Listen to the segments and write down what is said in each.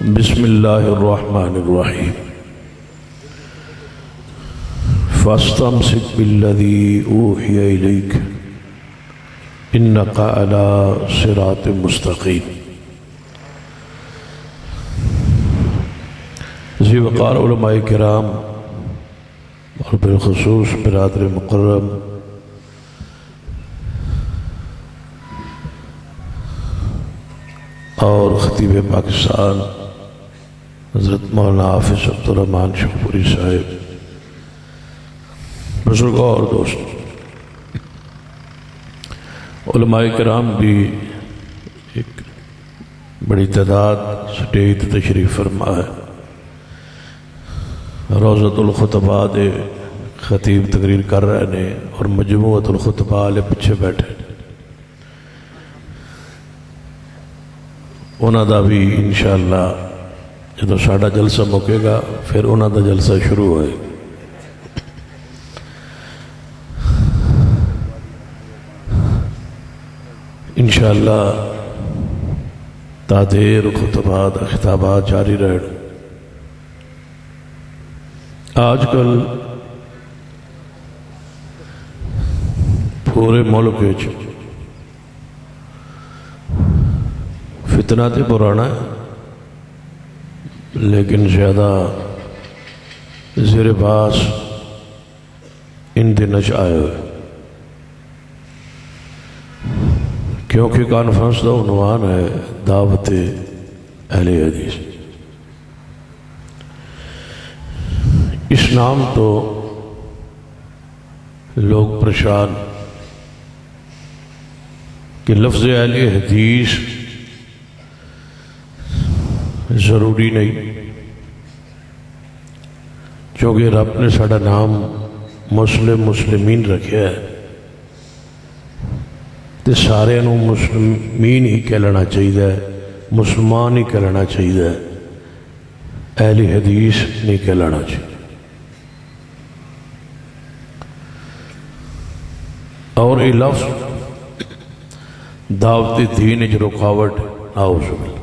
بسم اللہ الرحمن الرحیم فاستمسک بالذی اوحی الیک انک علی صراط مستقیم۔ ذی وقار علماء کرام اور بالخصوص برادر مکرم اور خطیب پاکستان حضرت مولانا حافظ عبدالرحمن شاہپوری صاحب، بزرگوں اور دوستوں، علماء کرام بھی ایک بڑی تعداد سٹیج تشریف فرما ہے۔ روضۃ الخطباء دے خطیب تقریر کر رہے ہیں اور مجموعۃ الخطباء والے پیچھے بیٹھے، انہوں دا بھی انشاءاللہ جدو ساڑھا جلسہ مکے گا پھر انہوں دا جلسہ شروع ہوئے۔ انشاءاللہ تادیر خطبات خطابات جاری رہے۔ آج کل پورے ملک فتنہ تے پرانا ہے لیکن زیادہ زیر باس ان دنوں آئے ہوئے، کیونکہ کانفرنس کا عنوان ہے دعوت اہل حدیث۔ اس نام تو لوگ پریشان کہ لفظ اہل حدیث ضروری نہیں، کیونکہ رب نے ساڑا نام مسلمین رکھا ہے تو سارے نو مسلمین ہی کہنا چاہیے، مسلمان ہی کہنا چاہیے، اہل حدیث نہیں کہنا چاہیے۔ اور یہ لفظ دعوت دین وچ رکاوٹ نہ ہو سکے۔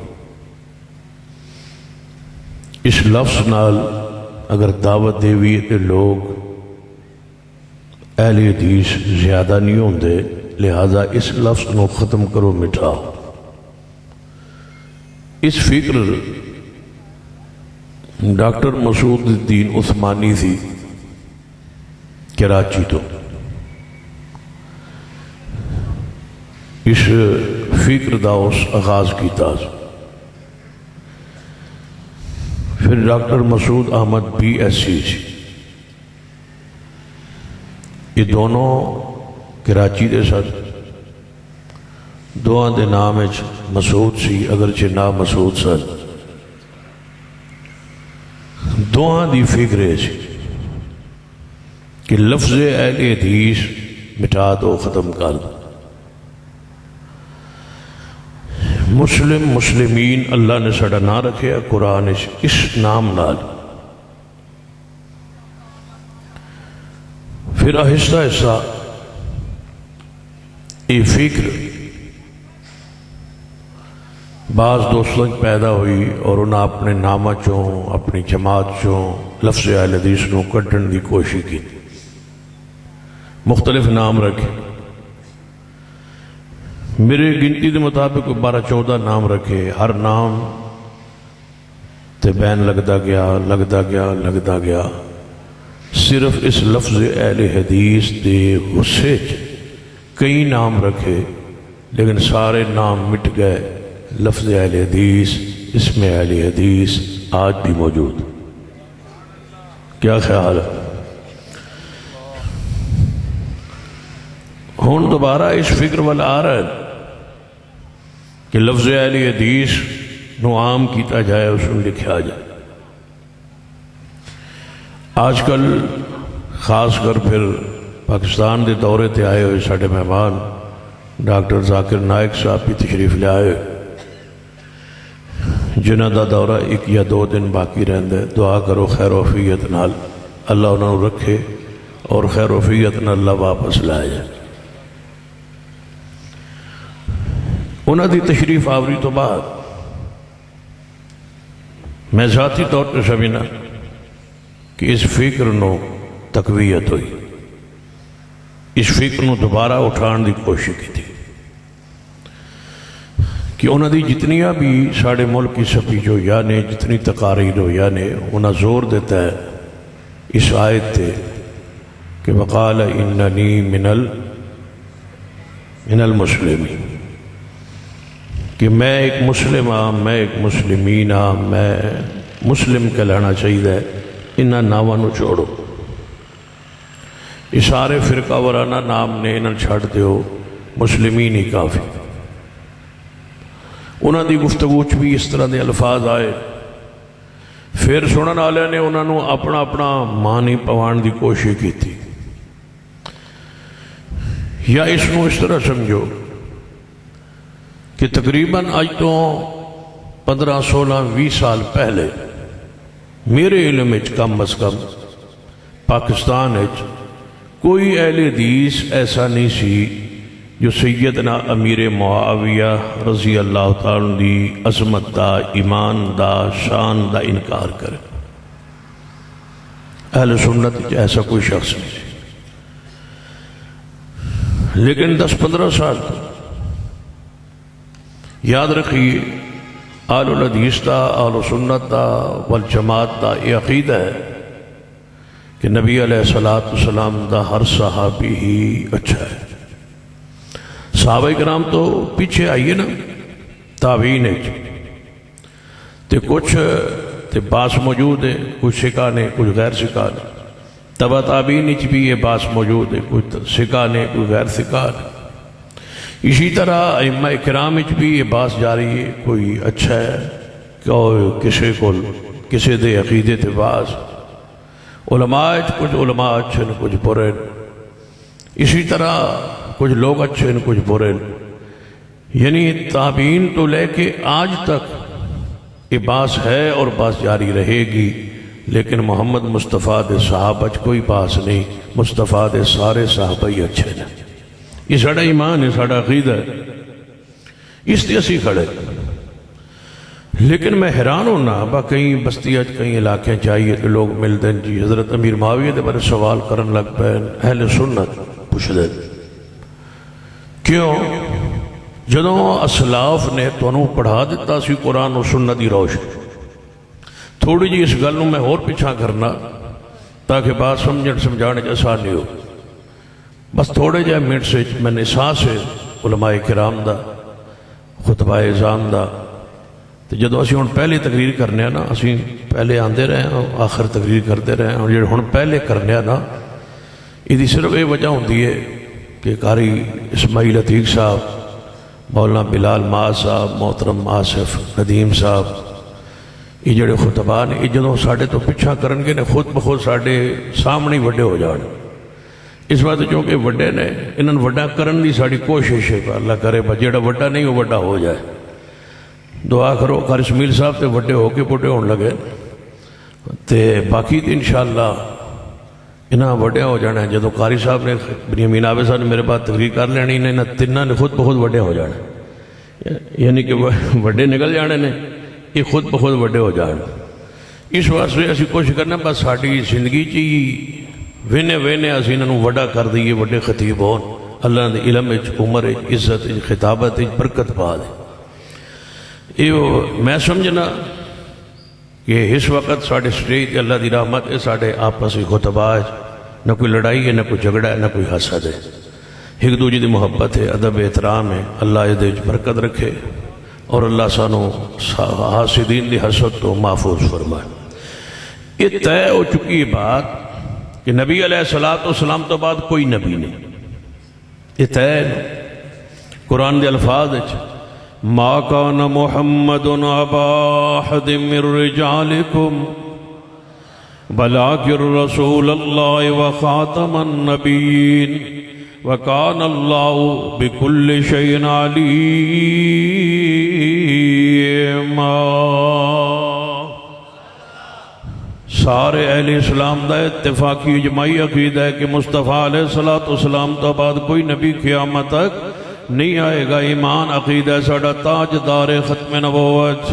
اس لفظ نال اگر دعوت دیوی تے لوگ اہل حدیث زیادہ نہیں ہوندے، لہذا اس لفظ نو ختم کرو، مٹھاؤ۔ اس فکر ڈاکٹر مسعود الدین عثمانی تھی کراچی تو، اس فکر دا اس آغاز کیتا۔ پھر ڈاکٹر مسعود احمد BSc یہ دونوں کراچی دے سن، دوہاں دے نام مسعود سی اگرچہ نام مسعود سن، دوہاں دی فکر سی کہ لفظ اہل حدیث مٹا دو، ختم کر دو۔ مسلمین اللہ نے ساڑا نہ رکھے قرآن اس نام نال۔ پھر آہستہ آہستہ یہ فکر بعض دوستوں پیدا ہوئی اور انہوں نے اپنے نامہ چوں اپنی جماعت چوں لفظ اہل حدیث نو کڈن دی کوشش کی، مختلف نام رکھے۔ میرے گنتی دے مطابق 12-14 نام رکھے، ہر نام تے بین لگتا گیا، صرف اس لفظ اہل حدیث دے غصے کئی نام رکھے لیکن سارے نام مٹ گئے۔ لفظ اہل حدیث، اسم اہل حدیث آج بھی موجود۔ کیا خیال ہے؟ ہون دوبارہ اس فکر والا آ رہا ہے کہ لفظ اہل حدیث نو عام کیتا جائے، اس میں لکھا جائے۔ آج کل خاص کر پھر پاکستان دے دورے تے آئے ہوئے ساڑھے مہمان ڈاکٹر ذاکر نائک صاحب بھی تشریف لے آئے، جنہ دا دورہ 1 یا 2 دن باقی رہندے۔ دعا کرو خیر و عافیت نال اللہ انہوں رکھے اور خیر و عافیت نال اللہ واپس لائے جائے۔ انہوں دی تشریف آوری تو بعد میں ذاتی طور پر سمجھنا کہ اس فکر نو تقویت ہوئی، اس فکر نو دوبارہ اٹھان دی کوشش کی تھی کہ انہوں دی جتنیاں بھی ساڑھے ملک کی سبھی جو یعنی جتنی تقاریر ہو یعنی انہوں زور دیتا ہے اس آیت تے کہ وقال اننی من المسلمین، کہ میں ایک مسلم ہاں، میں ایک مسلمین ہاں، میں مسلم کہلانا چاہیے، انہاں ناماں نو چھوڑو، اس سارے فرقہ وارانہ نام نے انہاں چھڑ دیو، مسلمین ہی کافی۔ انہاں دی گفتگو چ بھی اس طرح دے الفاظ آئے، پھر سنن والے نے انہاں نو اپنا اپنا معنی پوان دی کوشش کی تھی، یا اس نو اس طرح سمجھو کہ تقریباً آج تو 15 16 20 سال پہلے میرے علم وچ کم از کم پاکستان وچ کوئی اہل حدیث ایسا نہیں سی جو سیدنا امیر معاویہ رضی اللہ تعالیٰ دی عظمت دا، ایمان دا، شان دا انکار کرے۔ اہل سنت وچ ایسا کوئی شخص نہیں سی، لیکن 10-15 سال یاد رکھیے اہل الحدیث دا، اہل سنت دا والجماعت دا یہ عقیدہ ہے کہ نبی علیہ السلام دا ہر صحابی ہی اچھا ہے۔ صحابہ کرام تو پیچھے آئیے نا، تابعین تے کچھ تے باس موجود ہے، کچھ سکانے کچھ غیر سکانے، تبع تابعین بھی یہ باس موجود ہے، کچھ سکانے کچھ غیر سکانے۔ اسی طرح ائمہ کرام بھی یہ باس جاری ہے، کوئی اچھا ہے کسی کو کسی دے عقیدے تے باس، علماء کچھ علماء اچھے ہیں کچھ برے، اسی طرح کچھ لوگ اچھے ہیں کچھ برے، یعنی تابعین تو لے کے آج تک یہ باس ہے اور باس جاری رہے گی، لیکن محمد مصطفیٰ دے صحابہ کوئی باس نہیں، مصطفیٰ دے سارے صحابہ ہی اچھے ہیں۔ یہ ساڑھا ایمان ہے، ساڑھا عقیدہ ہے، اس لیے اسی کھڑے۔ لیکن میں حیران ہونا با کئی بستیاں کئی علاقے چاہیے کہ لوگ ملتے ہیں جی حضرت امیر معاویہ دے بارے سوال کرن لگ پے، اہل سنت پوچھ دے کیوں؟ جدوں اسلاف نے تانوں پڑھا دیتا سی قرآن و سنت دی روشنی۔ تھوڑی جی اس گل میں اور پیچھا کرنا تاکہ بات سمجھانے آسانی ہو۔ بس تھوڑے جہے منٹ سے میں نے احساس ہے علماء کرام دا، خطبہ اعظام دا، تو جدو اسی ہن پہلے تقریر کرنے نا، اسی پہلے آندے رہے ہیں آخر تقریر کرتے رہے ہیں، اور جب ہن پہلے کرنے نا یہ صرف یہ وجہ ہوتی ہے کہ قاری اسماعیل عتیق صاحب، مولانا بلال معاذ صاحب، محترم آصف ندیم صاحب، یہ جڑے خطبہ نے یہ جدوں ساڑھے تو پچھا کرن گے نے خود بخود ساڑھے سامنے وڈے ہو جان۔ اس بات چونکہ وڈے نے انہوں وڈا کرن دی ساڑھی کوشش ہے، اللہ کرے با جیڑا وڈا نہیں وہ وڈا ہو جائے۔ دعا کرو قاری اسماعیل صاحب تے وڈے ہو کے بڑے ہون لگے تے باقی تے انشاءاللہ انہاں وڈے ہو جانا ہے۔ جدو قاری صاحب نے بنیامین عابد صاحب نے میرے بعد تقریر کر لینی انہاں تیناں نے خود بخود وڈے ہو جانا، یعنی کہ وڈے نکل جانے نے، یہ خود بخود وڈے ہو جان۔ اس واسطے اسی کوشش کرنا بس ساڑھی زندگی چی وینے وینے اسی انہوں وڈا کر دیئے، وڈے خطیب ہون، اللہ نے علم عمر عزت خطابت برکت پا دے۔ یہ میں سمجھنا کہ اس وقت ساڑھے سٹیج اللہ دی رحمت ہے، ساڑھے آپس خطبہ نہ کوئی لڑائی ہے، نہ کوئی جھگڑا ہے، نہ کوئی حسد ہے، ایک دوجے دی محبت ہے، ادب احترام ہے۔ اللہ یہ برکت رکھے اور اللہ سانو حاسدین دی حسد تو محفوظ فرمائے۔ یہ طے ہو چکی بات کہ نبی علیہ السلام تو بعد کوئی نبی نہیں، یہ طے قرآن دے الفاظ ما کان محمد ابا احد من رجالکم بلکن رسول اللہ وخاتم النبیین وکان اللہ بکل شیء علیما۔ سارے اہل اسلام دا اتفاقی اجماعی عقیدہ ہے کہ مصطفیٰ علیہ السلام تو بعد کوئی نبی قیامت تک نہیں آئے گا۔ ایمان عقیدہ ساڑھا تاجدار ختم نبوت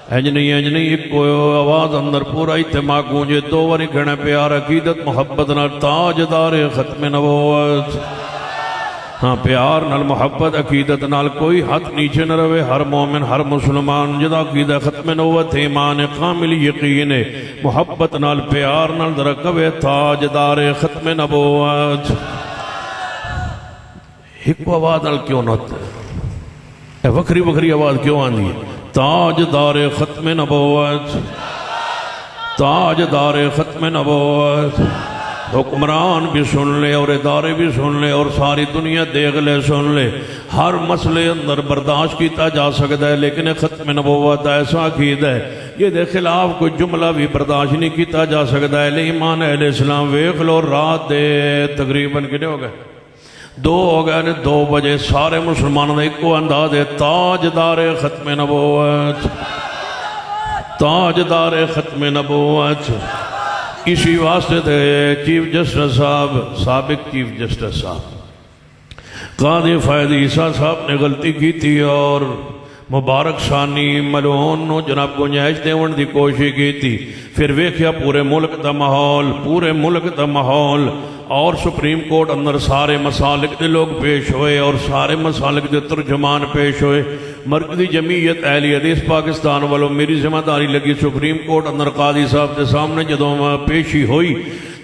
انج نہیں ایک کوئی آواز اندر پورا اجتماع گونجے دو واری کہنا پیار عقیدت محبت نال تاجدار ختم نبوت ہاں پیار نال محبت عقیدت نال کوئی ہاتھ نیچے نہ روے ہر مومن ہر مسلمان جدا عقیدہ ختم نبوت ایمان کامل یقین محبت نال پیار نال ذرا کہے تاجدار ختم نبوت ایک آواز نال کیوں نہ اے وکری آواز کیوں آندی ہے تاجدار ختم نبوت تاجدار ختم نبوت حکمران بھی سن لے اور ادارے بھی سن لے اور ساری دنیا دیکھ لے سن لے ہر مسئلے اندر برداشت کیتا جا سکتا ہے لیکن ختم نبوت ایسا عقیدہ ہے یہ دے خلاف کوئی جملہ بھی برداشت نہیں کیتا جا سکتا ہے ایمان اہل اسلام ویکھ لو رات دے تقریباً کتنے ہو گئے 2 ہو گئے 2 بجے سارے مسلمانوں نے ایک کو انداز ہے تاجدار ختم نبوت تاجدار ختم نبوت اسی واسطے تھے چیف جسٹس صاحب سابق چیف جسٹس صاحب قاضی فائد عیسیٰ صاحب نے غلطی کی تھی اور مبارک ثانی ملعون نو جناب گنجائش دیون دی کوشش کی تھی پھر ویکھیا پورے ملک دا ماحول اور سپریم کورٹ اندر سارے مسالک دے لوگ پیش ہوئے اور سارے مسالک دے ترجمان پیش ہوئے مرکزی جمعیت اہل حدیث پاکستان والوں میری ذمہ داری لگی سپریم کورٹ اندر قاضی صاحب دے سامنے جدوں پیشی ہوئی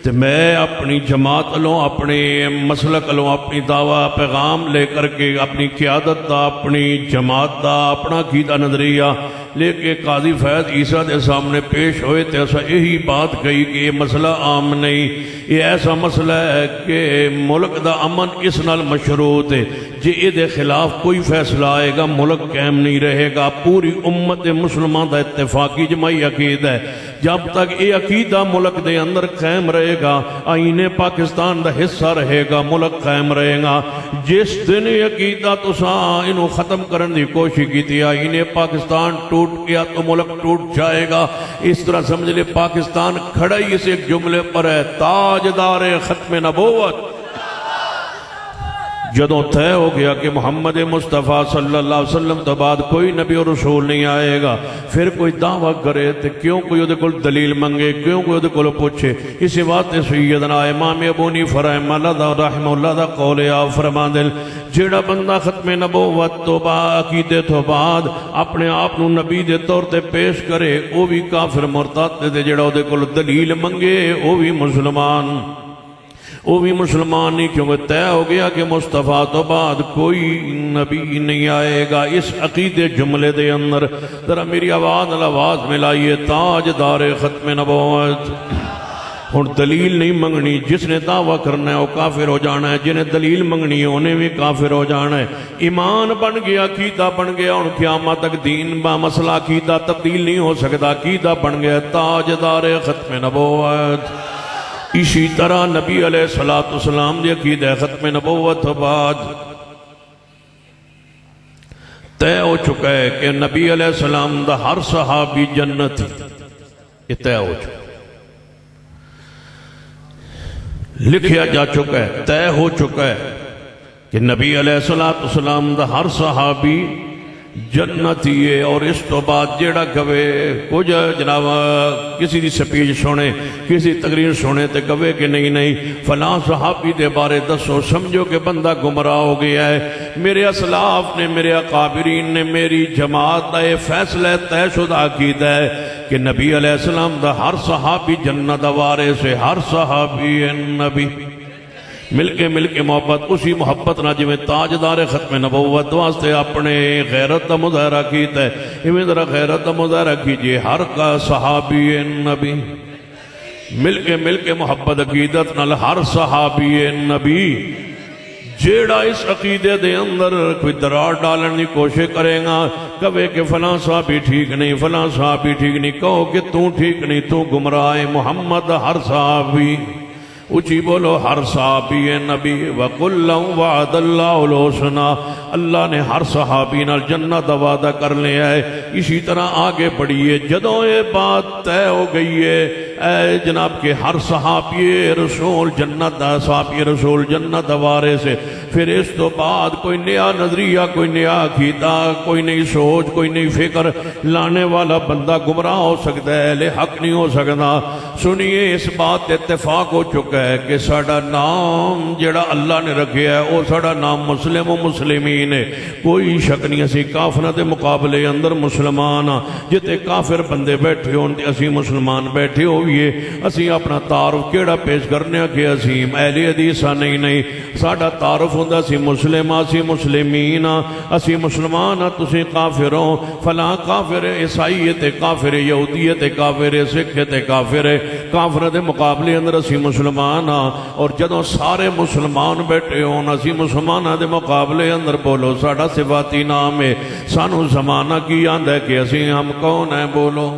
تو میں اپنی جماعت لوں اپنے مسلک لوں اپنی دعویٰ پیغام لے کر کے اپنی قیادت دا اپنی جماعت دا اپنا عقیدہ نظریہ لے کے قاضی فیض عیسیٰ دے سامنے پیش ہوئے تو ایسا یہی بات کہی کہ یہ مسئلہ عام نہیں یہ ایسا مسئلہ ہے کہ ملک دا امن اس نال مشروط ہے جی یہ دے خلاف کوئی فیصلہ آئے گا ملک قائم نہیں رہے گا پوری امت مسلمان دا اتفاقی جماعی عقیدہ ہے جب تک یہ عقیدہ ملک دے اندر قائم رہے گا آئین پاکستان دا حصہ رہے گا ملک قائم رہے گا جس دن یہ عقیدہ تو انہوں ختم کرنے دی کوشش کی تھی آئین پاکستان ٹوٹ گیا تو ملک ٹوٹ جائے گا اس طرح سمجھ لے پاکستان کھڑا ہی اس ایک جملے پر ہے تاجدار ختم نبوت جدوں طے ہو گیا کہ محمد مصطفیٰ صلی اللہ علیہ وسلم تو بعد کوئی نبی اور رسول نہیں آئے گا پھر کوئی دعویٰ کرے تو کیوں کوئی ادھے کل دلیل منگے کیوں کوئی ادھے کل پوچھے اسی بات سیدنا امام ابو حنیفہ رحمہ اللہ دا قول آپ فرما دل جیڑا بندہ ختم نبوت تو عقیدے تو بعد اپنے آپ نو نبی دے طور تے پیش کرے وہ بھی کافر مرتد دے جیڑا ادھے کل دلیل منگے وہ بھی مسلمان نہیں کیونکہ طے ہو گیا کہ مصطفیٰ تو بعد کوئی نبی نہیں آئے گا اس عقیدے جملے دے اندر ذرا میری آواز ملائیے تاجدار ختم نبوت ہن دلیل نہیں منگنی جس نے دعویٰ کرنا ہے وہ کافر ہو جانا ہے جنہیں دلیل منگنی ہے انہیں بھی کافر ہو جانا ہے ایمان بن گیا عقیدہ بن گیا اور قیامت تک دین با مسئلہ عقیدہ تبدیل نہیں ہو سکتا عقیدہ بن گیا تاجدار ختم نبوت اسی طرح نبی علیہ السلام دی عقیدہ ختم نبوت بعد طے ہو چکا ہے کہ نبی علیہ السلام دا ہر صحابی جنت یہ طے ہو چکا لکھیا جا چکا ہے طے ہو چکا ہے کہ نبی علیہ السلام دا ہر صحابی جنتی ہے اور اس تو بعد جیڑا کہے کچھ جناب کسی دی سپیچ سنے کسی تقریر سنے تے کہے کہ نہیں فلاں صحابی دے بارے دسو سمجھو کہ بندہ گمراہ ہو گیا ہے میرے اسلاف نے میرے اکابرین نے میری جماعت دا یہ فیصلہ طے شدہ عقیدہ ہے کہ نبی علیہ السلام دا ہر صحابی جنت وارث ہے ہر صحابی نبی مل کے محبت اسی محبت نہ جی میں تاجدار ختم نبوت واسطے اپنے غیرت دا مظاہرہ کیتا ہے ایویں ذرا غیرت دا مظاہرہ کیجئے ہر کا صحابی نبی مل کے محبت عقیدت نال ہر صحابی نبی جیڑا اس عقیدے دے اندر کوئی درار ڈالن دی کوشش کرے گا کہے کہ فلاں صحابی ٹھیک نہیں فلاں صحابی ٹھیک نہیں کہو کہ تو ٹھیک نہیں تو گمراہ محمد ہر صحابی اچھی بولو ہر صحابی نبی وَقُلْ لَهُ وَعَدَ اللَّهُ الْحُسْنَى اللہ نے ہر صحابی نال جنت دا وعدہ کر لیا ہے۔ اسی طرح آگے بڑھیے، جدوں یہ بات طے ہو گئی ہے اے جناب کہ ہر صحابی رسول جنت دا، صحابی رسول جنت دا وارث ہے، پھر اس تو بعد کوئی نیا نظریہ، کوئی نیا عقیدہ، کوئی نئی سوچ، کوئی نئی فکر لانے والا بندہ گمراہ ہو سکتا ہے، لے حق نہیں ہو سکتا۔ سنیے، اس بات اتفاق ہو چکا ہے کہ ساڑا نام جڑا اللہ نے رکھے ہے وہ ساڑا نام مسلم و مسلمین ہے، کوئی شک نہیں۔ اسی کافرہ دے مقابلے اندر مسلمان ہاں، جتے کافر بندے بیٹھے ہوں تے اسی مسلمان بیٹھے ہوئے، اسی اپنا تعارف کیڑا پیش کرنے کہ اسی اہل حدیث نہیں، ساڑا تعارف ہوندہ اسی مسلم، اسی مسلمین، اسی مسلمان، تسی کافر ہوں، فلاں کافر عیسائیت کافر، یہودیت کافر، سکھیت کافر، کافر دے مقابلے اندر اسی مسلمان ہاں۔ اور جدوں سارے مسلمان بیٹھے ہوں اسی مسلمان دے مقابلے اندر بولو ساڑا صفاتی نام ہے، سانو زمانہ کی آندہ ہے کہ اسی ہم کون ہیں؟ بولو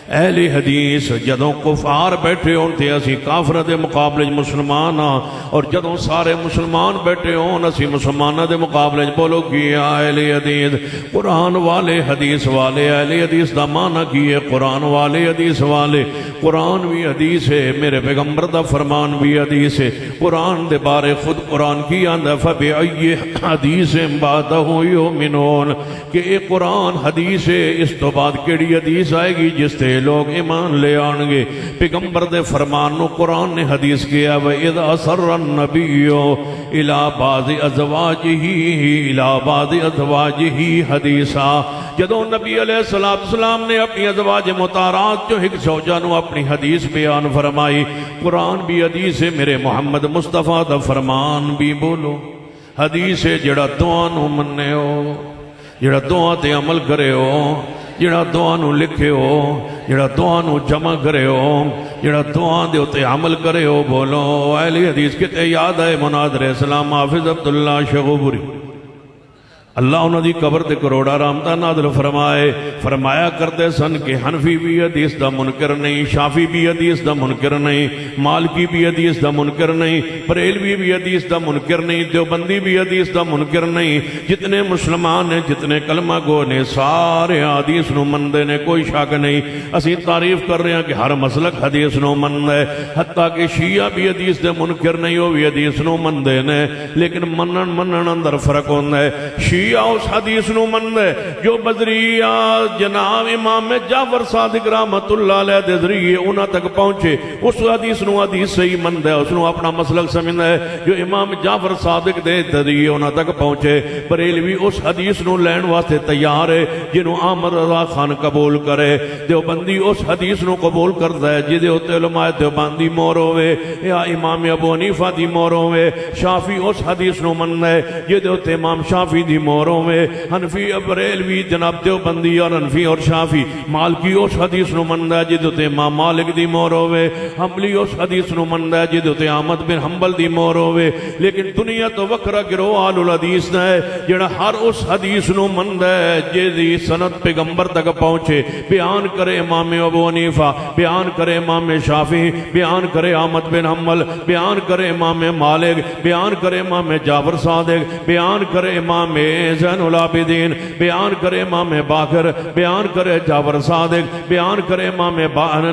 اہل حدیث۔ جدوں کفار بیٹھے ہوں تے اسی کافر دے مقابلے مسلمان ہاں، اور جدوں سارے مسلمان بیٹھے ہوں اسی مسلمان دے مقابلے بولو کیا اہل حدیث۔ قرآن والے حدیث والے، اہل حدیث دا معنی کی ہے قرآن والے حدیث والے، قرآن بھی حدیث ہے، میرے پیغمبر دا فرمان بھی حدیث ہے۔ قرآن دے بارے خود قرآن کی آندہ فَبِأَيِّ حدیث بَعْدَهُ يُؤْمِنُونَ، کہ یہ قرآن حدیث ہے، اس تو بعد کیڑی حدیث آئے گی جس تے لوگ ایمان لے آنگے۔ پیغمبر دے فرمان نو قرآن نے حدیث کیا وَإِذْ أَسَرَّ النَّبِيُّ إِلَى بَعْضِ أَزْوَاجِهِ حدیثا، جدوں نبی علیہ السلام نے اپنی ازواج مطہرات جو ایک زوجہ نو اپنی حدیث بیان فرمائی، قرآن بھی حدیث ہے، میرے محمد مصطفیٰ دا فرمان بھی بولو حدیث ہے، جڑا دعا نو مننے ہو، جڑا دعا تے عمل کرے ہو، جڑا دعا نو لکھے ہو، جڑا دعا نو جمع کرے ہو، جڑا دعا دے ہوتے عمل کرے ہو، بولو اہل حدیث کتے یاد ہے مناظر اسلام حافظ عبداللہ شغوبری، اللہ انہوں دی قبر تے کروڑا رحمتہ نازل فرمائے، فرمایا کرتے سن کہ حنفی بھی حدیث دا منکر نہیں، شافی بھی حدیث دا منکر نہیں، مالکی بھی حدیث دا منکر نہیں، بریلوی بھی حدیث دا منکر نہیں، دیوبندی بھی حدیث دا منکر نہیں، جتنے مسلمان ہیں، جتنے کلمہ گو نے، سارے حدیث نو مندے نے، کوئی شک نہیں۔ اسی تعریف کر رہے ہیں کہ ہر مسلک حدیث نو مند ہے، حتیٰ کہ شیعہ بھی حدیث دے منکر نہیں، وہ بھی حدیث نو مندے نے، لیکن منن اندر فرق ہوندہ ہے۔ شیعہ اس حدیث نو مند ہے جو بدریہ جناب امام جعفر صادق رحمت اللہ علیہ دے ذریعے انہاں تک پہنچے، اس حدیث نو حدیث صحیح مند ہے، اس نو اپنا مسلک سمجھنا ہے جو امام جعفر صادق دے ذریعے انہاں تک پہنچے۔ بریلوی اس حدیث نو لین واسطے تیار ہے جنہوں احمد رضا خان قبول کرے، دیوبندی اس حدیث نو قبول کرتا ہے جدے ہوتے علماء دیوبندی مور ہوئے یا امام ابو حنیفہ دی مور ہوئے، شافی اس حدیث نو مند ہے جدے ہوتے امام شافی دی مور ہوئے، حنفی بریلوی جناب دیوبندی اور حنفی اور شافی، مالکی اس حدیث نو مند ہے جدے ہوتے امام مالک دی مور ہوئے، حنبلی اس حدیث نو مند ہے جدے ہوتے احمد بن حنبل دی مور ہوئے۔ لیکن دنیا تو وکرہ گروہ آل الحدیث نہ ہے جڑا ہر اس حدیث نو مند ہے جیدی سند پیغمبر تک پہنچے، بیان کرے امام ابو حنیفہ، بیان کرے امام شافعی، بیان کرے احمد بن حنبل، بیان کرے امام مالک، بیان کرے امام جعفر صادق، بیان کرے امام زین العابدین، بیان کرے امام باقر، بیان کرے جعفر صادق، بیان کرے امام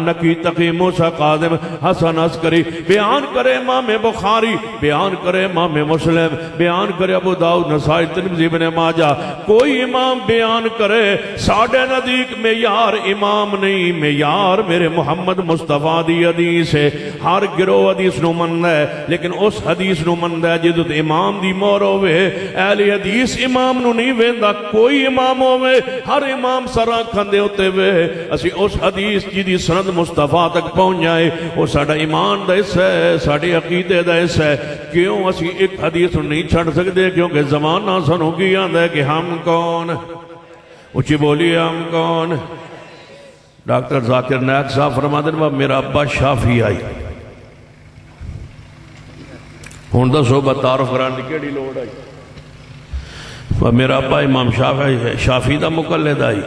نقی تقی موسیٰ قاظم حسن عسکری، بیان کرے امام بخاری، بیان کرے امام مسلم، بیان کرے ابو داؤد نسائی ترمذی ابن ماجہ، کوئی امام بیان کرے ساڑھے نزدیک معیار امام نہیں، معیار میرے محمد مصطفیٰ دی حدیث ہے۔ ہر گروہ حدیث نو مند ہے لیکن اس حدیث نو مند ہے جدو امام دی مور ہوئے، اہل حدیث امام نو نہیں ویندا، کوئی امام ہوئے، ہر امام سرا کھندے ہوتے ہوئے اسی اس حدیث جی دی سند مصطفیٰ تک پہنچ جائے، وہ ساڑھا ایمان دا حصہ ہے، ساڑھے عقیدے دا حصہ ہے۔ کیوں اسی ایک حدیث نہیں چھڑ سکتے؟ کیونکہ زمانہ سنو کی آندہ ہے کہ ہم کون، اچھی بولی ہم کون؟ ڈاکٹر ذاکر نائک صاحب فرما دیں میرا ابا شافی آئی ہون دا صحبہ تعارف کران دی کیڑی لوڑ آئی، میرا ابا امام شافی دا مقلد آئی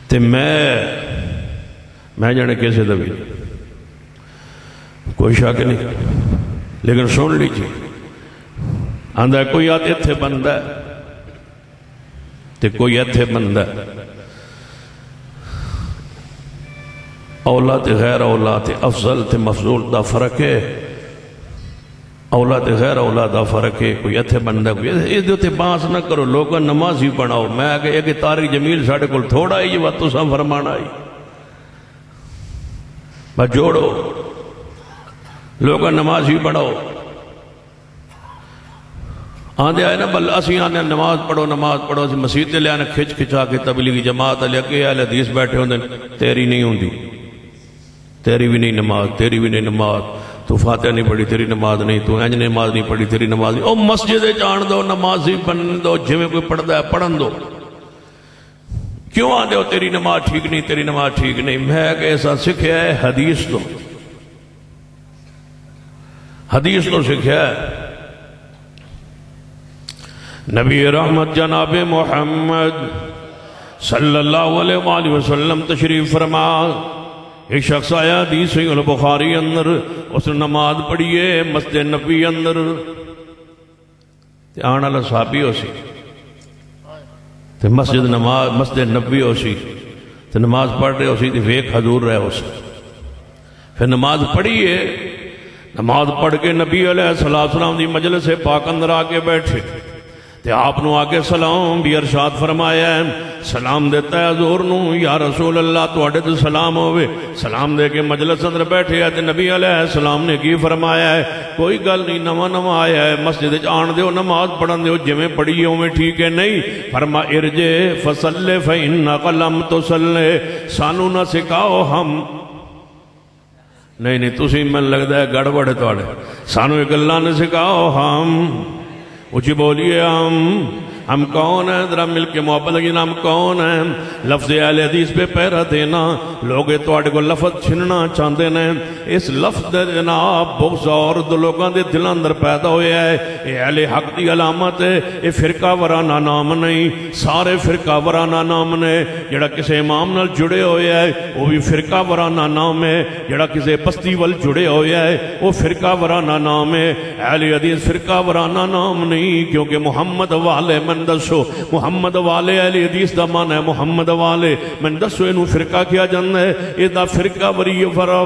تے میں جانے کیسے دبی کوئی شک نہیں، لیکن سن لیجیے آندہ ہے کوئی آتے تھے بندہ ہے تے کوئی ایتھے بندہ اولا تے غیر اولا تے افضل تے مفضول دا فرق ہے، اولا تے غیر اولا دا فرق ہے، کوئی ایتھے بندہ کوئی اس دے تے باس نہ کرو، لوگاں نمازی بناؤ۔ میں کہ ایک طارق جمیل ساڑھے کل تھوڑا ہی وقت تساں فرمانا ہی بس جوڑو، لوگاں نمازی بناؤ۔ آندے آئے نا بل اسی آنے نماز پڑھو اسی مسجد لے آنے کھچ کھچا کے تبلیغی جماعت لے کے اہل حدیث بیٹھے ہوندے، تیری نہیں ہوندی، تیری بھی نہیں نماز، تیری بھی نہیں نماز، تو فاتحہ نہیں پڑھی تیری نماز نہیں، تو انج نماز نہیں پڑھی تیری نماز نہیں۔ او مسجد جان دو، نمازی بن دو، جے میں کوئی پڑھدا ہے پڑھن دو۔ کیوں آندے ہو تیری نماز ٹھیک نہیں، تیری نماز ٹھیک نہیں؟ میں کہ ایسا سکھیا ہے حدیث تو، حدیث تو سکھیا ہے۔ نبی رحمت جناب محمد صلی اللہ علیہ وآلہ وسلم تشریف فرما، ایک شخص آیا حدیث صحیح البخاری اندر، اس نے نماز پڑھیے مسجد نبی اندر، تے آن والا صحابی ہو سی تے مسجد نبی ہو سی تے نماز پڑھ رہے ہو سی تے ویک حضور رہے ہو سی۔ پھر نماز پڑھیے، نماز پڑھ کے نبی علیہ السلام دی مجلس پاک اندر آکے بیٹھے تے آپ نو آگے سلام بھی ارشاد فرمایا ہے، سلام دیتا ہے حضور نو، یا رسول اللہ تواڈے تے سلام ہوئے۔ سلام دے کے مجلس اندر بیٹھے ہے تے نبی علیہ السلام نے کی فرمایا ہے، کوئی گل نہیں، نواں آیا ہے مسجد آن دیو، نماز پڑھن دیو، جویں پڑھی اوویں ٹھیک ہے نہیں؟ فرما ارجع فصلی فإنک لم تصلی، سانو نہ سکھاؤ ہم نہیں تسی من لگتا ہے گڑبڑ ہے تواڈے، سانو ایک اللہ نے سکھاؤ ہم اچھی بولیے ہم کون ہیں؟ ذرا مل کے محبت لگی نا، ہم کون ہیں؟ لفظ اہل حدیث پہ پیرا دینا، لوگ تواڈے کو لفظ چھننا چاہتے ہیں، اس لفظ دے جناب بغض اور لوگاں دے دل اندر پیدا ہویا ہے، یہ اہل حق دی علامت ہے، یہ فرقہ ورانہ نام نہیں، سارے فرقہ ورانہ نام نے، جڑا کسے امام نال جڑے ہویا ہے وہ بھی فرقہ ورانہ نام ہے، جڑا کسے بستی وال جڑے ہویا ہے وہ فرقہ ورانہ نام ہے، اہل حدیث فرقہ ورانہ نام نہیں، کیونکہ محمد والے من دسو، محمد والے اہل حدیث دا معنی ہے محمد والے، من دسو انہوں فرقہ کیا جانا ہے، یہ دا فرقہ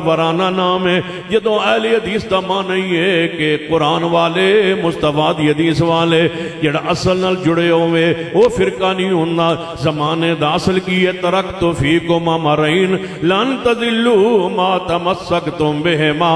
ورانہ نام ہے۔ جدو اہل حدیث دا معنی ہے کہ قرآن والے، مصطفیٰ دی حدیث والے، جڑا اصل نال جڑے ہوئے وہ فرقہ نہیں ہونا۔ زمانے دا اصل کی ہے ترکت فیکم امرین لن تضلوا ما تمسکتم بہما،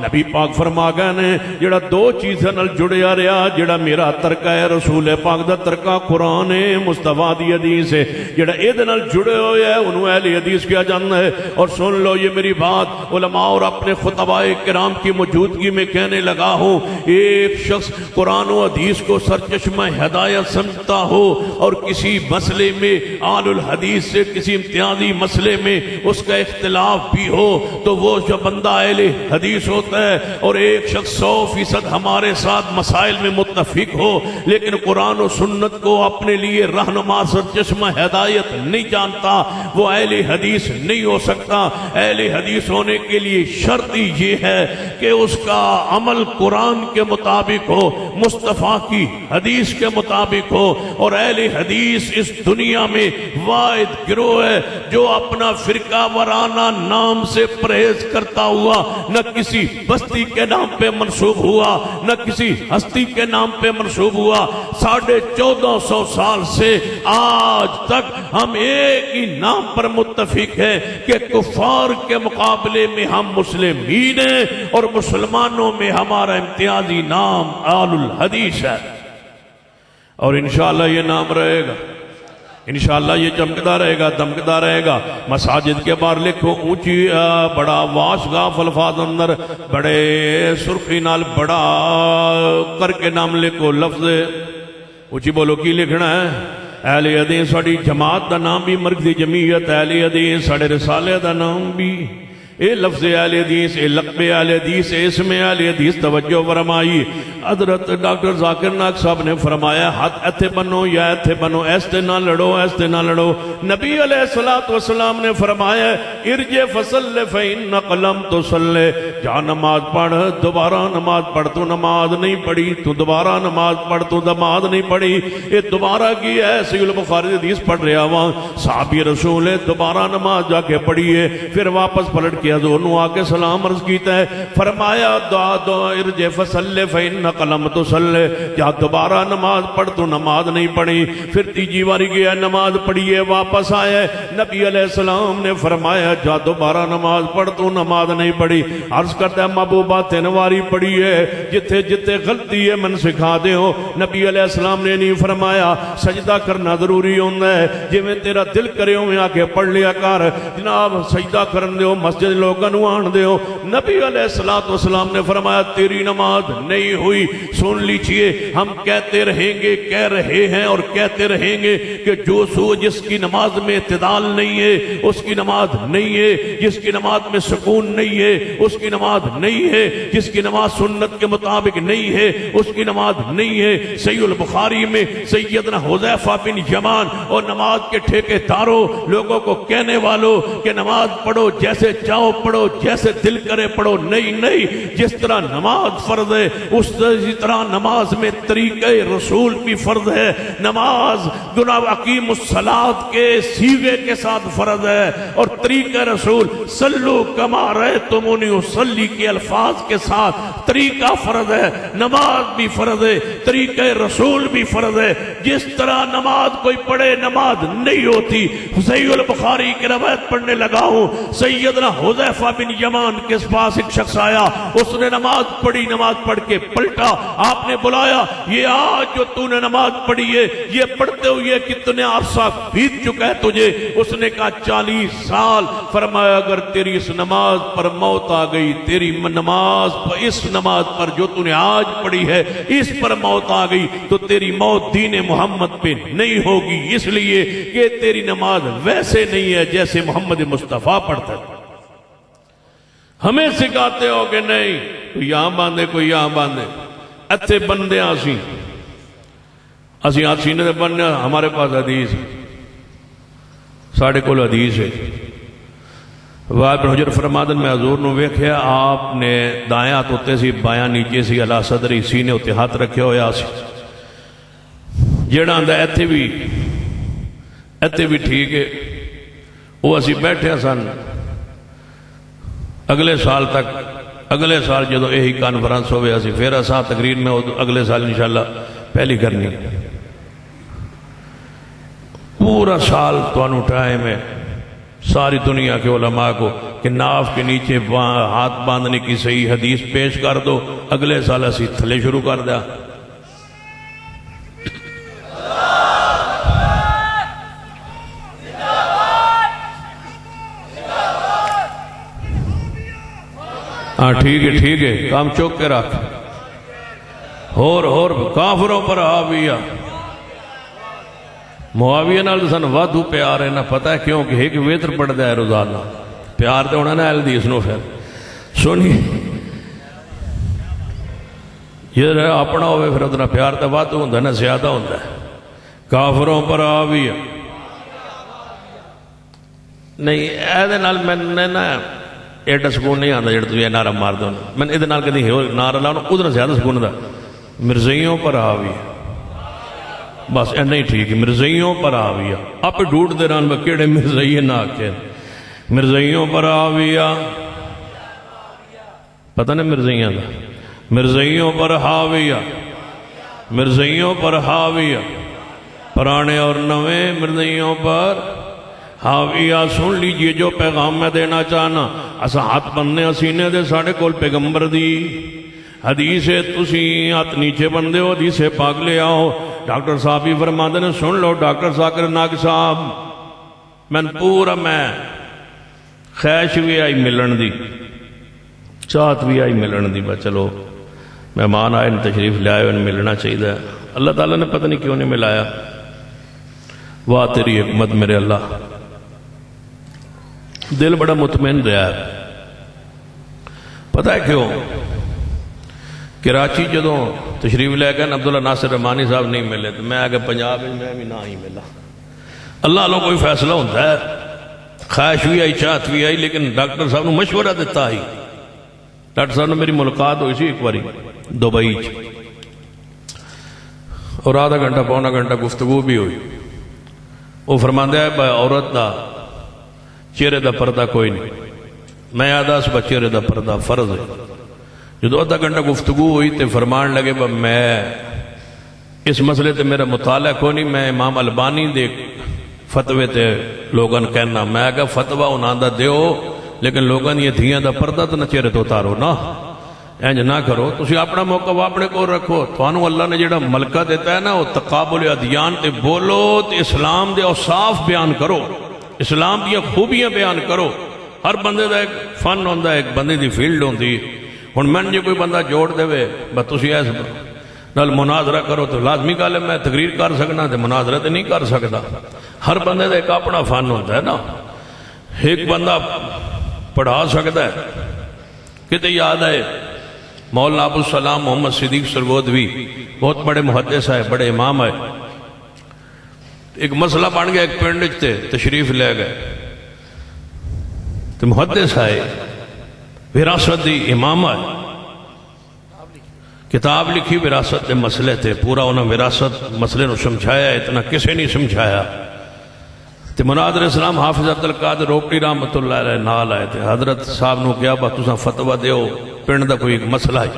نبی پاک فرما گئے نے جڑا دو چیزیں نال جڑیا رہا، جڑا میرا ترکہ ہے رسول پاک دا ترکہ قرآن ہے، مصطفیٰ دی حدیث ہے، جڑا ایدے نال جڑے ہوئے ہے انہوں اہل حدیث کیا جانا ہے۔ اور سن لو یہ میری بات علماء اور اپنے خطباء کرام کی موجودگی میں کہنے لگا ہوں، ایک شخص قرآن و حدیث کو سرچشمہ ہدایت سمجھتا ہو اور کسی مسئلے میں آل الحدیث سے کسی امتیازی مسئلے میں اس کا اختلاف بھی ہو تو وہ جو بندہ اہل حدیث ہوتا ہے، اور ایک شخص 100% ہمارے ساتھ مسائل میں متفق ہو لیکن قرآن و سنت کو اپنے لیے رہنما سرچشمہ ہدایت نہیں جانتا، وہ اہل حدیث نہیں ہو سکتا۔ اہل حدیث ہونے کے لیے شرط یہ ہے کہ اس کا عمل قرآن کے مطابق ہو، مصطفیٰ کی حدیث کے مطابق ہو، اور اہل حدیث اس دنیا میں واحد گروہ ہے جو اپنا فرقہ ورانہ نام سے پرہیز کرتا ہوا، نہ کسی بستی کے نام پہ منسوب ہوا، نہ کسی ہستی کے نام پہ منسوب ہوا۔ 1450 سال سے آج تک ہم ایک ہی نام پر متفق ہیں کہ کفار کے مقابلے میں ہم مسلمین ہیں، اور مسلمانوں میں ہمارا امتیازی نام آل الحدیث ہے، اور انشاءاللہ یہ نام رہے گا، انشاءاللہ یہ چمکتا رہے گا، دمکتا رہے گا۔ مساجد کے باہر لکھو اونچی بڑا واشگاف الفاظ اندر بڑے سرخی نال بڑا کر کے نام لکھو، لفظ اونچی بولو کی لکھنا ہے؟ اہل حدیث ساڑی جماعت دا نام بھی مرکزی جمعیت اہل حدیث، ساڑے رسالے دا نام بھی اے لفظ اہل حدیث، اے لقب اہل حدیث، اے اسم اہل حدیث توجہ فرمائی۔ حضرت ڈاکٹر ذاکر نائک صاحب نے فرمایا ہاتھ ایتھے بنو یا ایتھے بنو، ایستے نہ لڑو ایستے نہ لڑو۔ نبی علیہ السلام نے فرمایا ارجع فصل فإنک لم تصل، جا نماز پڑھ، دوبارہ نماز پڑھ، تو نماز نہیں پڑھی، تو دوبارہ نماز پڑھ، تو نماز نہیں پڑھی۔ یہ دوبارہ کی ہے، صحیح البخاری حدیث پڑھ رہا وہاں صحابی رسول ہے، دوبارہ نماز جا کے پڑھی ہے، پھر واپس پلٹ کے حضور نو آ کے سلام عرض کیتا ہے، فرمایا دعا دعا ارجع فصل فإنک لم تصل، جا دوبارہ نماز پڑھ، تو نماز نہیں پڑھی۔ پھر تیجی باری گیا نماز پڑھی ہے، واپس آیا، نبی علیہ السلام نے فرمایا جا دوبارہ نماز پڑھ، تو نماز نہیں پڑھی۔ عرض کرتا ہے محبوبہ تین واری پڑھی ہے، جتھے جتھے غلطی ہے من سکھا دے ہو۔ نبی علیہ السلام نے نہیں فرمایا سجدہ کرنا ضروری ہوتا ہے، جی میں تیرا دل کرے ہو میں آ کے پڑھ لیا کر، جناب سجدہ کرن دے ہو، مسجد لوگاں نو آن دے ہو۔ نبی علیہ السلام نے فرمایا تیری نماز نہیں ہوئی۔ سن لیجئے ہم کہتے رہیں گے، کہہ رہے ہیں اور کہتے رہیں گے کہ جو سو جس کی نماز میں اعتدال نہیں ہے اس کی نماز نہیں ہے، جس کی نماز میں سکون نہیں ہے اس کی نماز نہیں ہے، جس کی نماز سنت کے مطابق نہیں ہے اس کی نماز نہیں ہے۔ صحیح البخاری میں سیدنا حذیفہ بن یمان اور نماز کے ٹھیکے داروں، لوگوں کو کہنے والوں کہ نماز پڑھو جیسے چاہو پڑھو، جیسے دل کرے پڑھو، نہیں نہیں، جس طرح نماز فرض ہے اسی طرح نماز میں طریقہ رسول بھی فرض ہے۔ نماز جناب اقیم الصلاۃ کے سیغے کے ساتھ فرض ہے، اور طریقہ رسول صلو کما رأیتمونی اصلی کے الفاظ کے ساتھ طریقہ فرض ہے۔ نماز بھی فرض ہے، طریقہ رسول بھی فرض ہے۔ جس طرح نماز کوئی پڑھے نماز نہیں ہوتی۔ صحیح البخاری کی روایت پڑھنے لگا ہوں، سیدنا حذیفہ بن یمان کے پاس ایک شخص آیا، اس نے نماز پڑھی، نماز پڑھ کے پلٹا، آپ نے بلایا یہ آج جو تو نے نماز پڑھی ہے یہ پڑھتے ہوئے کتنے عرصہ بیت چکا ہے تجھے؟ اس نے کہا 40 سال۔ فرمایا اگر تیری اس نماز پر موت آ گئی، تیری نماز پر، اس نماز پر جو تو نے آج پڑھی ہے اس پر موت آ گئی تو تیری موت دین محمد پہ نہیں ہوگی، اس لیے کہ تیری نماز ویسے نہیں ہے جیسے محمد مصطفیٰ پڑھتا ہے۔ ہمیں سکھاتے ہو کہ نہیں کوئی یہاں باندھے کوئی یہاں باندھے، اتھے بندے آسی اسی آج سینے دے بننے، ہمارے پاس حدیث ہے، ساڑھے کول حدیث ہے۔ وائد بن حجر فرمادن میں حضور نو ویکھیا، آپ نے دائیں ہاتھ ہوتے سی، بایاں نیچے سی، اللہ صدری سینے ہوتے ہاتھ رکھے ہویا سی، جیڑا اندہ ایتھے بھی ٹھیک ہے۔ وہ اسی بیٹھے سن اگلے سال تک، اگلے سال جدو یہی کانفرنس ہوئے اسی پھر اساں تقریر میں اگلے سال انشاءاللہ پہلی کرنی، پورا سال توانو ٹائم ہے ساری دنیا کے علماء کو کہ ناف کے نیچے ہاتھ باندھنے کی صحیح حدیث پیش کر دو، اگلے سال اسی تھلے شروع کر دیا۔ ہاں ٹھیک ہے کام چوک کے رکھ، اور کافروں پر حاویہ معاویہ نال سن وادو پیار ہے، نہ پتہ ہے کیوں کہ ایک ویتر پڑھ دیا ہے روزانہ، پیار تو ہونا نا اہل حدیث نو۔ پھر سنی یہ اپنا ہوئے پھر اتنا پیار تو وادو ہوتا ہے نا، زیادہ ہوتا ہے۔ کافروں پر حاویہ نہیں، اے نال میں نا ایڈا سکون نہیں آتا جڑا تجھے نعرہ مار دو، میں ادھر نال کدی نعرہ لاؤں ادھر زیادہ سکون دا۔ مرزائیوں پر حاویہ، بس اینا ہی ٹھیک ہے، مرزائیوں پر حاویہ۔ آپ ڈھونڈ دے رہا کیڑے مرزائی نہ آکے، مرزائیوں پر حاویہ، پتہ نہیں مرزائیاں دا، مرزائیوں پر حاویہ، مرزائیوں پر حاویہ، پرانے اور نویں مرزائیوں پر حاویہ۔ سن لیجئے جو پیغام میں دینا چاہنا، اسا ہاتھ بننے سینے دے ساڑھے کول پیغمبر دی حدیث ہے، تسی ہاتھ نیچے بندے ہو، حدیث پاک لے آؤ۔ ڈاکٹر صاحب ہی فرماتے نے سن لو، ڈاکٹر ذاکر نائک صاحب میں پورا میں خیش بھی آئی ملن دی، چاہت بھی آئی ملن دی، بس چلو مہمان آئے تشریف لے آئے ملنا چاہیے۔ اللہ تعالیٰ نے پتہ نہیں کیوں نہیں ملایا، واہ تیری حکمت میرے اللہ، دل بڑا مطمئن رہا ہے۔ پتہ ہے کیوں؟ کراچی جدوں تشریف لے گئے عبداللہ ناصر رحمانی صاحب نہیں ملے تو میں آگے پنجاب میں بھی نہ ہی ملا. اللہ لوگ کوئی فیصلہ ہوتا ہے، خواہش بھی آئی، چاہت بھی آئی، لیکن ڈاکٹر صاحب نے مشورہ دیتا ہی. ڈاکٹر صاحب نے میری ملاقات ہوئی سی ایک باری دبئی اور آدھا گھنٹہ پونا گھنٹہ گفتگو بھی ہوئی. وہ فرماندہ ہے بھائی عورت دا چہرے دا پردہ کوئی نہیں. میں آدھا اس با چہرے دا پردہ فرض ہے. جدو آدھا گھنٹہ گفتگو ہوئی تو فرمان لگے با میں اس مسئلے تے میرا مطالعہ کوئی نہیں، میں امام البانی دے فتوے تے لوگن کہنا. میں کہا فتوہ انہاں دا دیو لیکن لوگن یہ دھیاں دا پردہ تو نہ چہرے تو اتارو نا، اینج نہ کرو. تسی اپنا موقع اپنے کو رکھو. توانو اللہ نے جڑا ملکہ دیتا ہے نا وہ تقابل ادیان تے بولو تے اسلام دے اوصاف بیان کرو، اسلام دیا خوبیاں بیان کرو. ہر بندے دا ایک فن ہوندا ہے، ایک بندے دی فیلڈ ہوندی. ہن میں جے کوئی بندہ جوڑ دے بس تسی ایس نال مناظرہ کرو تو لازمی گل ہے میں تقریر کر سکنا تے مناظرہ تے نہیں کر سکتا. ہر بندے دا ایک اپنا فن ہوتا ہے نا. ایک بندہ پڑھا سکتا ہے. کتے یاد ہے مولانا ابو السلام محمد صدیق سرگودوی بہت بڑے محدث ہے، بڑے امام ہے. ایک مسئلہ بن گیا ایک پنڈ تے تشریف لے گئے تو محدث ہے، وراثت دی امام ہے. کتاب لکھی وراثت دے مسئلے تے پورا انہوں وراثت مسئلے نو سمجھایا، اتنا کسے نہیں سمجھایا. تے مناظر اسلام حافظ عبدالقادر روپڑی رحمت اللہ علیہ نال آئے تھے. حضرت صاحب نو کیا با تساں فتوہ دیو پنڈ دا کوئی ایک مسئلہ ہے.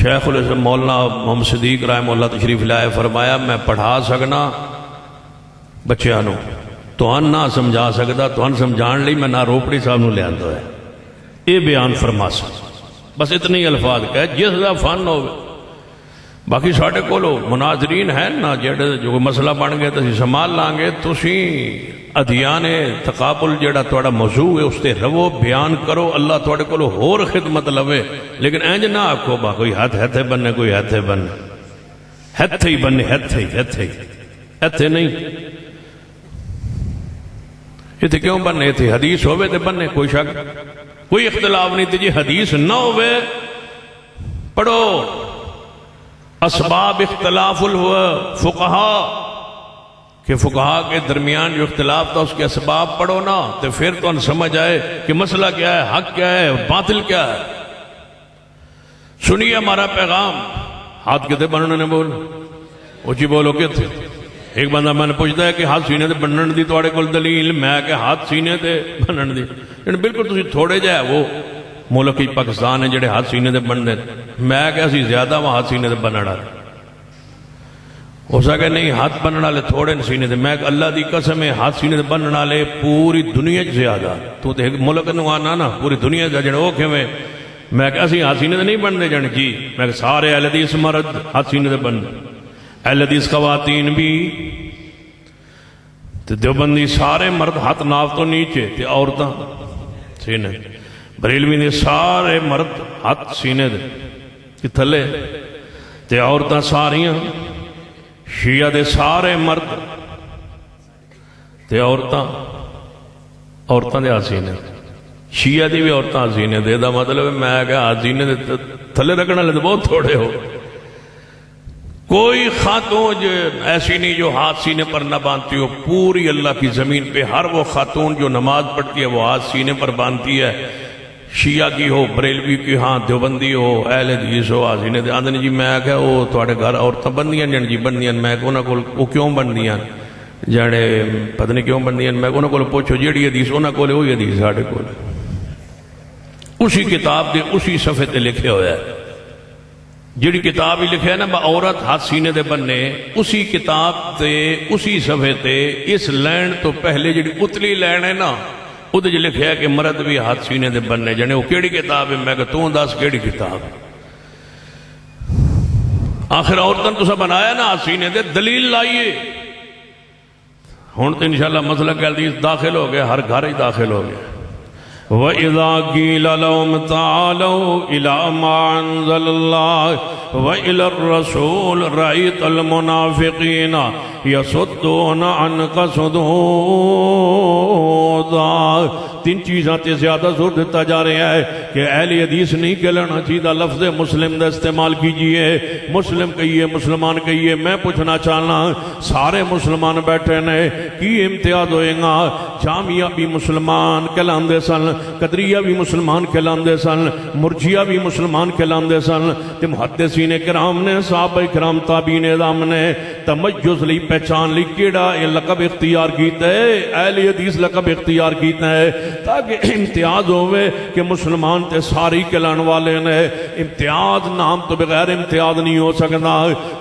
شیخ الاسلام مولانا محمد صدیق رحمہ اللہ تشریف لائے. فرمایا میں پڑھا سکنا بچیاں نو، تو ان نہ سمجھا سکتا، تو ان سمجھان لی میں نہ روپڑی صاحب نو لے آندو ہے. اے بیان فرما سکتا بس اتنی الفاظ کہے جس دا فن ہو. باقی ساڑھے کو لو مناظرین ہیں نا جڑے جو مسئلہ بن گئے تو سنبھال لیں گے. تسی ادیان تقابل جڑا توڑا موضوع ہے اس تے رو بیان کرو. اللہ توڑے کو لو ہور خدمت لوے، لیکن اینج نہ آکھو با کوئی ہاتھ ہتھے بننے، کوئی ہتھے بننے، ہتھے ہی بننے، ہتھے نہیں. یہ تھے کیوں بننے؟ یہ تھے حدیث ہوئے تھے بننے، کوئی شک کوئی اختلاف نہیں تھی. جی حدیث نہ ہوئے پڑھو. اسباب اختلاف الفقہا کہ فقہا کے درمیان جو اختلاف تھا اس کے اسباب پڑھو نا، تو پھر تو ان سمجھ آئے کہ مسئلہ کیا ہے، حق کیا ہے، باطل کیا ہے. سنیے ہمارا پیغام. ہاتھ کتے بننے نے بول اچھی بولو کتے. ایک بندہ میں نے پوچھتا ہے کہ ہاتھ سینے تے بننے دی توڑے کول دلیل. میں کہ ہاتھ سینے تے بننے دی یعنی بالکل تسی تھوڑے جائے وہ ملک ہی پاکستان ہے جڑے ہاتھ سینے تے بننے. میں کہ اسی زیادہ وہاں ہاتھ سینے تے بننے والے. ہو سکے نہیں ہاتھ بننے والے تھوڑے سینے تے. میں کہ اللہ دی قسم ہے ہاتھ سینے تے بننے والے پوری دنیا زیادہ. تو تے ملک نو آنا نا پوری دنیا دا جڑے او کیویں. میں کہ اسی ہاتھ سینے تے نہیں بننے جان جی. میں کہ سارے اہل حدیث مرد ہاتھ سینے تے بننے، اہل حدیث خواتین بھی تے دیوبندی سارے مرد ہاتھ ناف تو نیچے تے عورتاں سینے. بریلوی نے سارے مرد ہاتھ سینے دے تھلے تے عورتاں ساریاں. شیعہ دے سارے مرد تے عورتاں دے ہاتھ سینے. شیعہ دی بھی عورتاں ہاتھ سینے دے. دا مطلب ہے میں کہ ہاتھ سینے دے تھلے رکھنے والے تو بہت تھوڑے ہو. کوئی خاتون جو ایسی نہیں جو ہاتھ سینے پر نہ باندھتی ہو. پوری اللہ کی زمین پہ ہر وہ خاتون جو نماز پڑھتی ہے وہ ہاتھ سینے پر باندھتی ہے. شیعہ کی ہو، بریلوی کی، ہاں دیوبندی ہو، اہل حدیث ہو، ہاتھ سینے دے. آندھنے جی میں کہ وہ تھوڑے گھر عورتاں بندیاں جن جی بندیاں. میں کہ انہاں کول وہ کیوں بندیاں جڑے پتہ نہیں کیوں بندیاں. میں کہ انہاں کول پوچھو جیڑی حدیث انہاں کول وہی حدیث ساڈے کول اسی کتاب دے اسی صفحے تے لکھے ہویا ہے. جڑی کتاب ہی لکھے ہے نا عورت ہاتھ سینے دے بننے، اسی کتاب تے اسی صفحے تے اس لین تو پہلے جڑی اتلی لین ہے نا وہ جو لکھے ہے کہ مرد بھی ہاتھ سینے دے بننے. جانے وہ کیڑی کتاب ہے؟ میں کہ تو دس کیڑی کتاب. آخر عورتوں تو سب بنایا نا ہاتھ سینے دے، دلیل لائیے. ہوں تو انشاءاللہ مسئلہ کہ حدیث داخل ہو گیا، ہر گھر ہی داخل ہو گیا. وَإِذَا قِيلَ لَهُمْ تَعَالَوْا إِلَىٰ مَا أَنزَلَ اللَّهُ وَإِلَى الرَّسُولِ رَأَيْتَ الْمُنَافِقِينَ يَصُدُّونَ عَنْكَ صُدُودًا. تین چیزاں تے زیادہ زور دیتا جا رہا ہے کہ اہل حدیث نہیں کہلانا چاہیے، لفظ مسلم دا استعمال کیجئے، مسلم کہیے، مسلمان کہیے۔ میں پوچھنا چاہنا سارے مسلمان بیٹھے نے کی امتیاز ہوئے گا؟ جامعہ بھی مسلمان کہلاندے سن، قدریہ بھی مسلمان کہلاندے سن، مرجیہ بھی مسلمان کہلاندے سن، تے محدثین کرام نے، صحابہ کرام، تابعین اعظام نے تمیز لی، پہچان لی، کیڑا یہ لقب اختیار کیتا ہے، اہل حدیث لقب اختیار کیتا ہے تاکہ امتیاز ہوئے کہ مسلمان تے ساری کہلان والے نے۔ امتیاز نام تو بغیر امتیاز نہیں ہو سکتا۔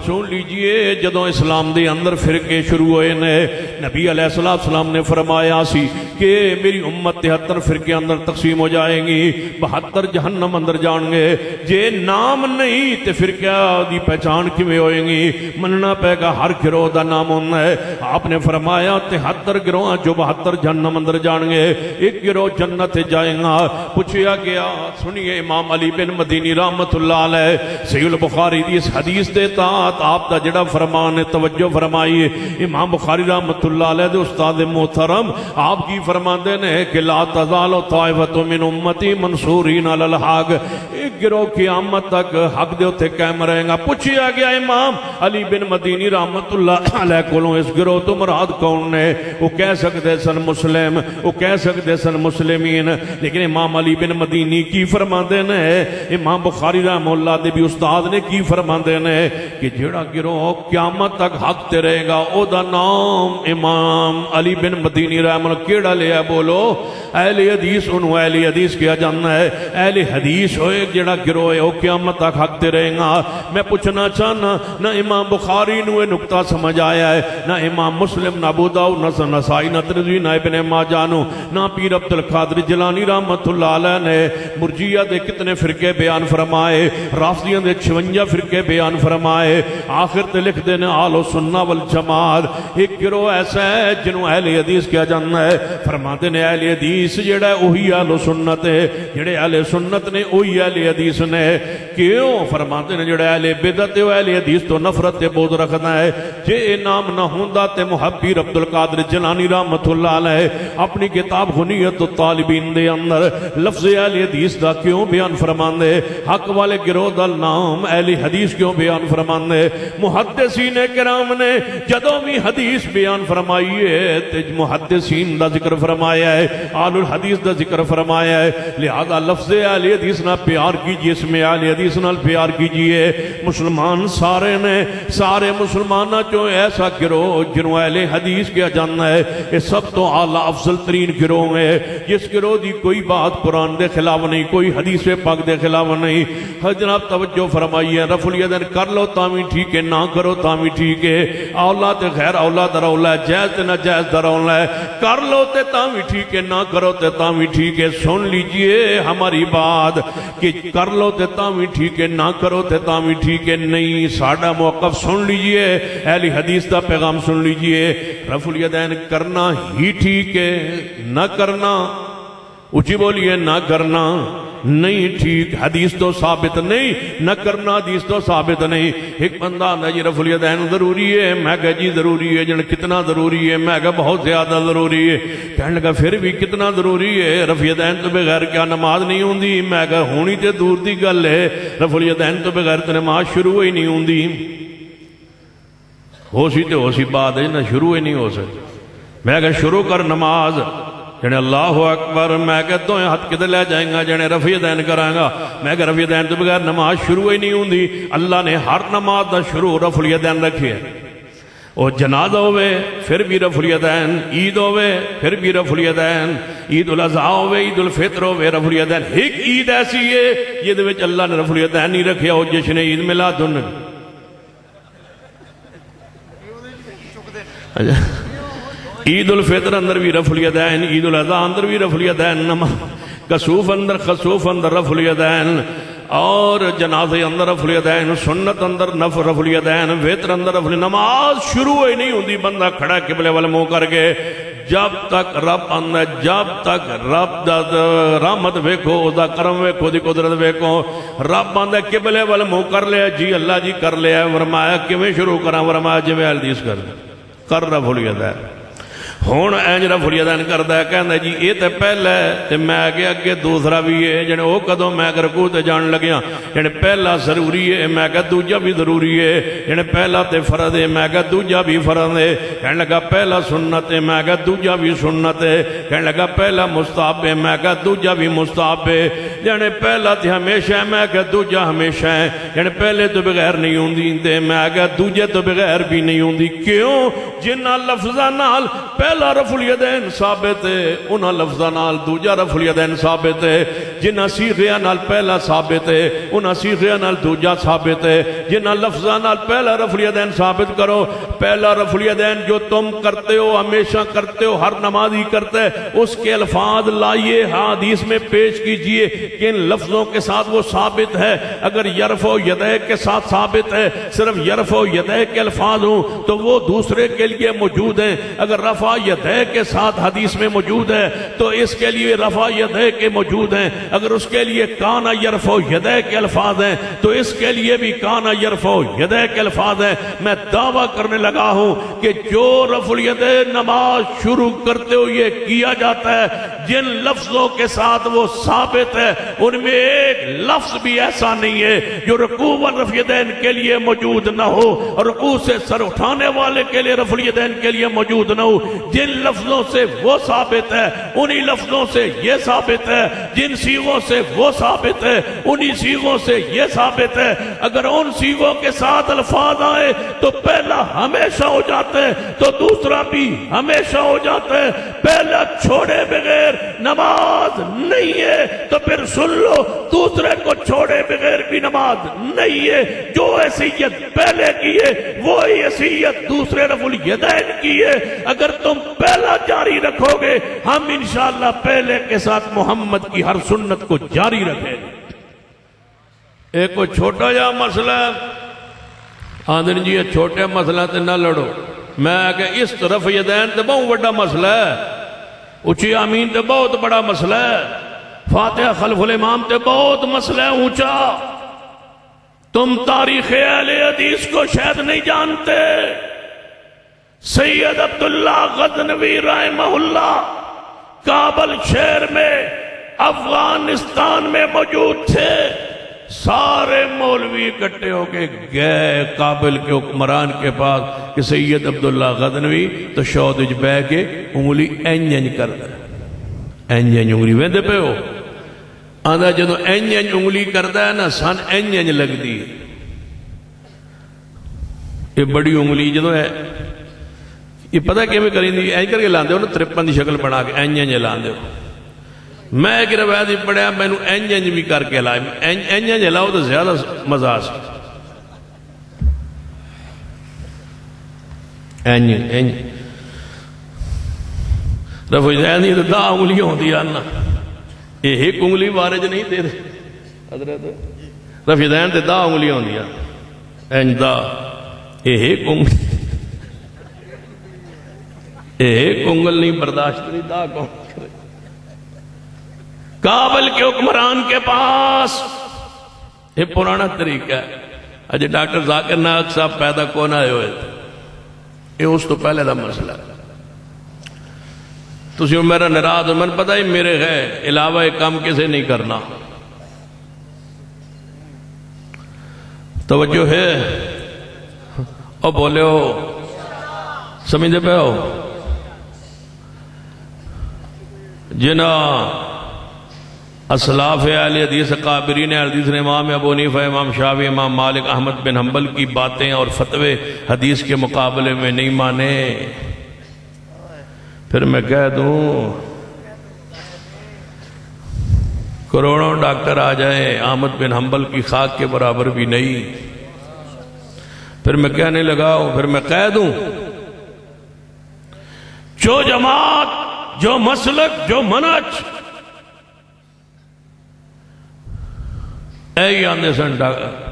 سن لیجئے جدوں اسلام دے اندر فرقے شروع ہوئے نے، نبی علیہ السلام نے فرمایا سی کہ میری امت 73 فرقے اندر تقسیم ہو جائیں گی، 72 جہنم اندر جان گے۔ جے نام نہیں تے فرقہ دی پہچان کیویں ہوئے گی؟ مننا پے گا ہر گروہ دا نام ہونا ہے۔ آپ نے فرمایا 73 گروہ جو 72 جہنم اندر جان گے، ایک گروہ جنت جائیں گا۔ پوچھیا گیا، سنیے امام علی بن مدینی رحمت اللہ علیہ صحیح البخاری دی اس حدیث دے تحت آپ دا جڑا فرمان ہے توجہ فرمائیے۔ امام بخاری رحمت اللہ علیہ دے استاد محترم آپ کی فرماندے نے کہ لا تزال طائفۃ من امتی منصورین علی الحق، ایک گروہ قیامت تک حق دے اوتے قائم رہے گا۔ پوچھیا گیا امام علی بن مدینی رحمت اللہ علیہ کولوں اس گروہ تو مراد کون نے؟ وہ کہہ سکتے سن مسلم، وہ کہہ سکتے سن مسلمین، لیکن امام علی بن مدینی کی فرماندے نے، امام بخاری رحمہ اللہ دے بھی استاد نے کی فرماندے نے کہ جڑا گروہ قیامت تک حق تے رہے گا او دا نام امام علی بن مدینی رحمہ اللہ کیڑا لیا؟ بولو اہل حدیث، انہوں اہل حدیث کیا جاننا ہے۔ اہل حدیث ہوئے جڑا گروہ ہے وہ قیامت تک حق تے رہے گا۔ میں پوچھنا چاہنا نہ امام بخاری نو نقطہ سمجھ آیا ہے، نہ امام مسلم، نہ ابو داؤد، نہ نسائی، نہ ترمذی، نہ ابن ماجہ، نہ پیر عبد القادر جیلانی رحمت اللہ علیہ نے مرجیہ دے کتنے فرقے بیان فرمائے، رافضیہ دے 56 فرقے بیان فرمائے، آخر تے لکھ دینے اہل سنہ والجماعت۔ ایک گروہ ایسا ہے جنہوں اہل حدیث کیا جاننا ہے۔ فرماتے نے اہل حدیث جڑا ہے وہی اہل سنت ہے، جڑے اہل سنت نے وہی اہل حدیث نے۔ کیوں؟ فرماتے نے جڑا اہل بدعت ہے وہ اہل حدیث تو نفرت تے بغض رکھتا ہے۔ جے نام نہ ہوندا تے محبیر عبد القادر جیلانی رحمت اللہ علیہ اپنی کتاب غنیت الطالبین دے اندر لفظ اہل حدیث دا کیوں بیان فرماندے؟ حق والے گروہ دا نام اہل حدیث کیوں بیان فرماندے؟ محدثین کرام نے جدوں بھی حدیث بیان فرمائی ہے تے محدثین دا ذکر فرمایا ہے، اہل الحدیث دا ذکر فرمایا ہے، لہذا لفظ اہل حدیث نہ پیار کیجئے، اس میں اہل حدیث نہ پیار کیجئے۔ مسلمان سارے نے، سارے مسلمانہ جو ایسا گروہ جنہوں اہل حدیث کیا جاننا ہے، یہ سب تو اعلیٰ افضل ترین گروہ ہے، جس گروہ دی کوئی بات قرآن دے خلاف نہیں، کوئی حدیث پاک دے خلاف نہیں۔ جناب توجہ فرمائیے، رفع الیدین کر لو تاوی ٹھیک ہے، نہ کرو تاوی ٹھیک ہے، اولاد غیر اولاد رولا ہے، جائز تے ناجائز رولا ہے، کر لو تے تاوی ٹھیک ہے، نہ کرو تے تاوی ٹھیک ہے۔ سن لیجئے ہماری بات کہ کر لو تے تاوی ٹھیک ہے، نہ کرو تے تاوی ٹھیک ہے نہیں، ساڑھا موقف سن لیجئے، اہل حدیث دا پیغام سن لیجئے۔ رفع الیدین کرنا ہی ٹھیک ہے، نہ کرنا اچھی بولیے نہ کرنا نہیں ٹھیک، حدیث تو ثابت نہیں، نہ کرنا حدیث تو ثابت نہیں۔ ایک بندہ آندا جی رفع الیدین ضروری ہے، میں کہا جی ضروری ہے، جن کتنا ضروری ہے؟ میں کہا بہت زیادہ ضروری ہے۔ کہنے لگا پھر بھی کتنا ضروری ہے؟ رفع الیدین تو بغیر کیا نماز نہیں ہوندی؟ میں کہا ہونی تے دور دی گل ہے، رفع الیدین تو بغیر تے نماز شروع ہی نہیں ہوندی۔ ہو سی بات ہے نہ شروع ہی نہیں ہو سکتی۔ میں کہا شروع کر نماز، جنے اللہ اکبر، میں کہتا ہوں ہاتھ کدھر لے جائیں گا؟ جنے رفع الیدین کرائیں گا۔ میں کہا رفع الیدین تو بغیر نماز شروع ہی نہیں ہوندی۔ اللہ نے ہر نماز دا شروع رفع الیدین رکھی ہے۔ اور جنازہ ہوئے پھر بھی رفع الیدین، عید ہوئے پھر بھی رفع الیدین، عید الاضحیٰ ہوئے، عید الفطر ہوئے، رفع الیدین۔ ایک عید ایسی ہے یہ دے وچ اللہ نے رفع الیدین نہیں رکھیا، وہ جشن عید میلاد النبی۔ عید الفطر اندر بھی رفع الیدین، عید الاضحیٰ اندر بھی رفع الیدین، کسوف اندر خسوف اندر رفع الیدین، اور جنازے اندر رفع الیدین، سنت اندر نفل رفع الیدین، وتر اندر رفع الیدین۔ نماز شروع ہی نہیں ہوندی، بندہ کھڑا قبلے والے منہ کر کے جب تک رب آندا، جب تک رب دا رحمت ویکھو، او دا کرم ویکھو، دی قدرت ویکھو۔ رب آندا قبلے والے منہ کر لیا جی، اللہ جی کر لیا۔ فرمایا کیویں شروع کراں؟ فرمایا جویں حدیث کر رفع الیدین۔ ہوں اینج رفع الیدین کردا ہے، کہندا جی یہ تے پہلا ہے تے میں اگے دوسرا بھی ہے، جنے او کدوں میں رکوع تے جان لگیا، جنے پہلا ضروری ہے میں کہ دوجا بھی ضروری ہے، جنے پہلا تے فرض ہے میں کہ دوجا بھی فرض ہے، کہنے لگا پہلا سنت ہے میں کہ دوجا بھی سنت ہے، کہنے لگا پہلا مستحب ہے میں کہ دوجا بھی مستحب ہے، جنے پہلا تے ہمیشہ ہے میں کہ دوجا ہمیشہ ہے، جنے پہلے تو بغیر نہیں ہوندی تے میں کہ دوجے تو بغیر بھی نہیں ہوندی۔ کیوں؟ جنہاں لفظاں نال پہلا رفع الیدین ثابت ہے انہاں لفظاں نال دوجا رفع الیدین ثابت ہے، جنہاں صیغیاں نال پہلا ثابت ہے انہاں صیغیاں نال دوجا ثابت ہے، جنہاں لفظاں نال پہلا رفع الیدین ثابت کرو، پہلا رفع الیدین جو تم کرتے ہو ہمیشہ کرتے ہو، ہر نمازی کرتا ہے، اس کے الفاظ لائیے حدیث میں پیش کیجئے کہ ان لفظوں کے ساتھ وہ ثابت ہے۔ اگر یرفع یدیہ کے ساتھ ثابت ہے، صرف یرفع یدیہ کے الفاظ ہوں تو وہ دوسرے کے لیے موجود ہیں، اگر رفع یدیہ کے ساتھ حدیث میں موجود ہے تو اس کے لیے رفع یدیہ کے موجود ہیں، اگر اس کے لیے کان یرفع یدیہ کے الفاظ ہیں تو اس کے لیے بھی کان یرفع یدیہ کے الفاظ ہیں۔ میں دعویٰ کرنے لگا ہوں کہ جو رفع الیدین نماز شروع کرتے ہو یہ کیا جاتا ہے، جن لفظوں کے ساتھ وہ ثابت ہے ان میں ایک لفظ بھی ایسا نہیں ہے جو رکوع و رفع الیدین کے لیے موجود نہ ہو، اور رکوع سے سر اٹھانے والے کے لیے رفع الیدین کے لیے موجود نہ ہو۔ جن لفظوں سے وہ ثابت ہے انہی لفظوں سے یہ ثابت ہے، جن صیغوں سے وہ ثابت ہے انہی صیغوں سے یہ ثابت ہے۔ اگر ان صیغوں کے ساتھ الفاظ آئے تو پہلا ہمیشہ ہو جاتا ہے تو دوسرا بھی ہمیشہ ہو جاتا ہے۔ پہلا چھوڑے بغیر نماز نہیں ہے تو پھر سن لو، دوسرے کو چھوڑے بغیر بھی نماز نہیں ہے۔ جو حیثیت پہلے کی ہے وہی حیثیت دوسرے رفع الیدین کی ہے۔ اگر تم پہلا جاری رکھو گے ہم انشاءاللہ پہلے کے ساتھ محمد کی ہر سنت کو جاری رکھیں گے۔ ایک کوئی چھوٹا جا مسئلہ ہے، آدھن جی یہ چھوٹے مسئلہ تے نہ لڑو، میں کہ اس طرف یدین تے بہت بڑا مسئلہ ہے، اونچی آمین تے بہت بڑا مسئلہ ہے، فاتحہ خلف الامام تے بہت مسئلہ ہے اونچا۔ تم تاریخ اہل حدیث کو شاید نہیں جانتے۔ سید عبداللہ غزنوی رحمہ اللہ کابل شہر میں افغانستان میں موجود تھے، سارے مولوی اکٹھے ہو کے گئے کابل کے حکمران کے پاس کہ سید عبداللہ غزنوی تو شودج بہ کے انگلی اینج کر دے، اینج انگلی ویندے پہ ہو آدھا جدو اینج انگلی کردا ہے نا سن اینج لگ دی، یہ بڑی انگلی جدو ہے یہ پتہ کہ میں کریں دی اینج کر کے لاندے ہو نا 53 دی شکل بنا کے اینج لاندے ہو۔ میں ایک روایت ہی پڑھیا میں نے اینج بھی کر کے لائے، اینج لاؤ تو زیادہ مزہ سی، اینج رفع الیدین تو 10 انگلیاں ہوتی آنا، یہ ایک انگلی وارج نہیں دے رہے حضرت، رفع الیدین تو 10 انگلیاں ہوتی آنا، اینج 10 یہ ایک انگلی، ایک انگل نہیں برداشت نہیں 10 کون کرے۔ کابل کے حکمران کے پاس یہ پرانا طریقہ ہے، اجے ڈاکٹر ذاکر نائک صاحب پیدا کون آئے ہوئے تھے، یہ اس تو پہلے دا مسئلہ ہے۔ تسی میرا نراض ہو، من پتہ ہی میرے ہے علاوہ ایک کام کسے نہیں کرنا، توجہ ہے اور بولے ہو سمجھے پہ ہو جنا اسلاف اہل حدیث قابرین اہل حدیث نے امام ابو حنیفہ، امام شافعی، امام مالک، احمد بن حنبل کی باتیں اور فتوے حدیث کے مقابلے میں نہیں مانے، پھر میں کہہ دوں کروڑوں ڈاکٹر آ جائیں احمد بن حنبل کی خاک کے برابر بھی نہیں، پھر میں کہنے لگا ہوں، پھر میں کہہ دوں جو جماعت، جو مسلک، جو منہج اے آندے سن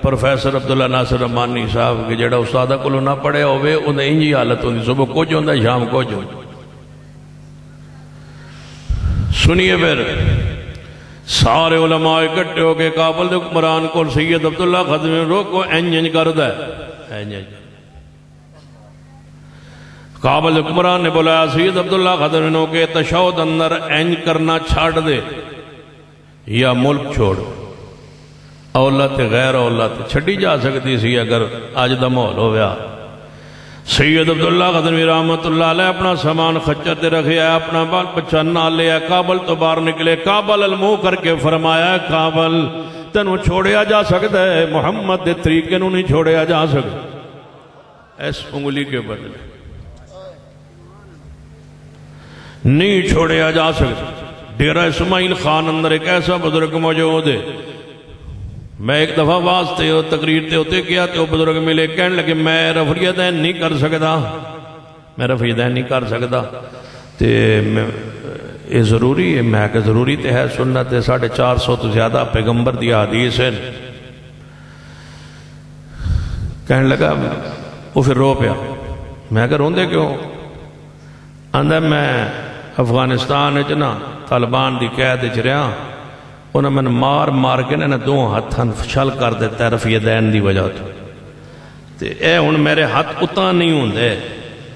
پروفیسر عبداللہ ناصر رحمانی صاحب کہ جڑا استادہ کو نہ پڑھے ہوئے انہیں انجی حالت ہوندی، صبح کچھ ہوندہ شام کچھ ہوندہ۔ سنیے پھر سارے علماء اکٹھے ہو کے کابل دے حکمران کو سید عبداللہ غزنوی روکو اینج کر دے، اینج کعب حکمران نے بولایا سید عبداللہ خضرمینوں کے تشہد اندر اینج کرنا چھاڑ دے یا ملک چھوڑ، اولت غیر اولت چھڑی جا سکتی سی اگر آج دا ماحول ہویا۔ سید عبداللہ غزنوی رحمت اللہ علیہ اپنا سامان خچر تے رکھے آیا، اپنا بال بچہ نہ لیا، کابل تو باہر نکلے، کابل المو کر کے فرمایا کابل تینوں چھوڑیا جا سکتا ہے، محمد دے طریقے نوں نہیں چھوڑیا جا سکتا، اس انگلی کے بدلے نہیں چھوڑیا جا سکتا۔ ڈیرہ اسماعیل خان اندر ایک ایسا بزرگ موجود ہے، میں ایک دفعہ واسطے ہو تقریر تے ہوتے کیا تو بزرگ ملے، کہنے لگے میں رفع یدین نہیں کر سکتا، میں رفع یدین نہیں کر سکتا، تے یہ ضروری ہے؟ میں کہ ضروری تے ہے، سنت ہے، 450 تو زیادہ پیغمبر دی حدیث ہے۔ کہنے لگا وہ پھر رو پیا، میں کہ روندے کیوں؟ آندہ میں افغانستان نا طالبان دی قید چ رہا، انہوں نے مار مار کے نا دو ہاتھاں چھل کر دیتا ہے رفع یدین دی وجہ تو اے ہن میرے ہاتھ اتنا نہیں ہوندے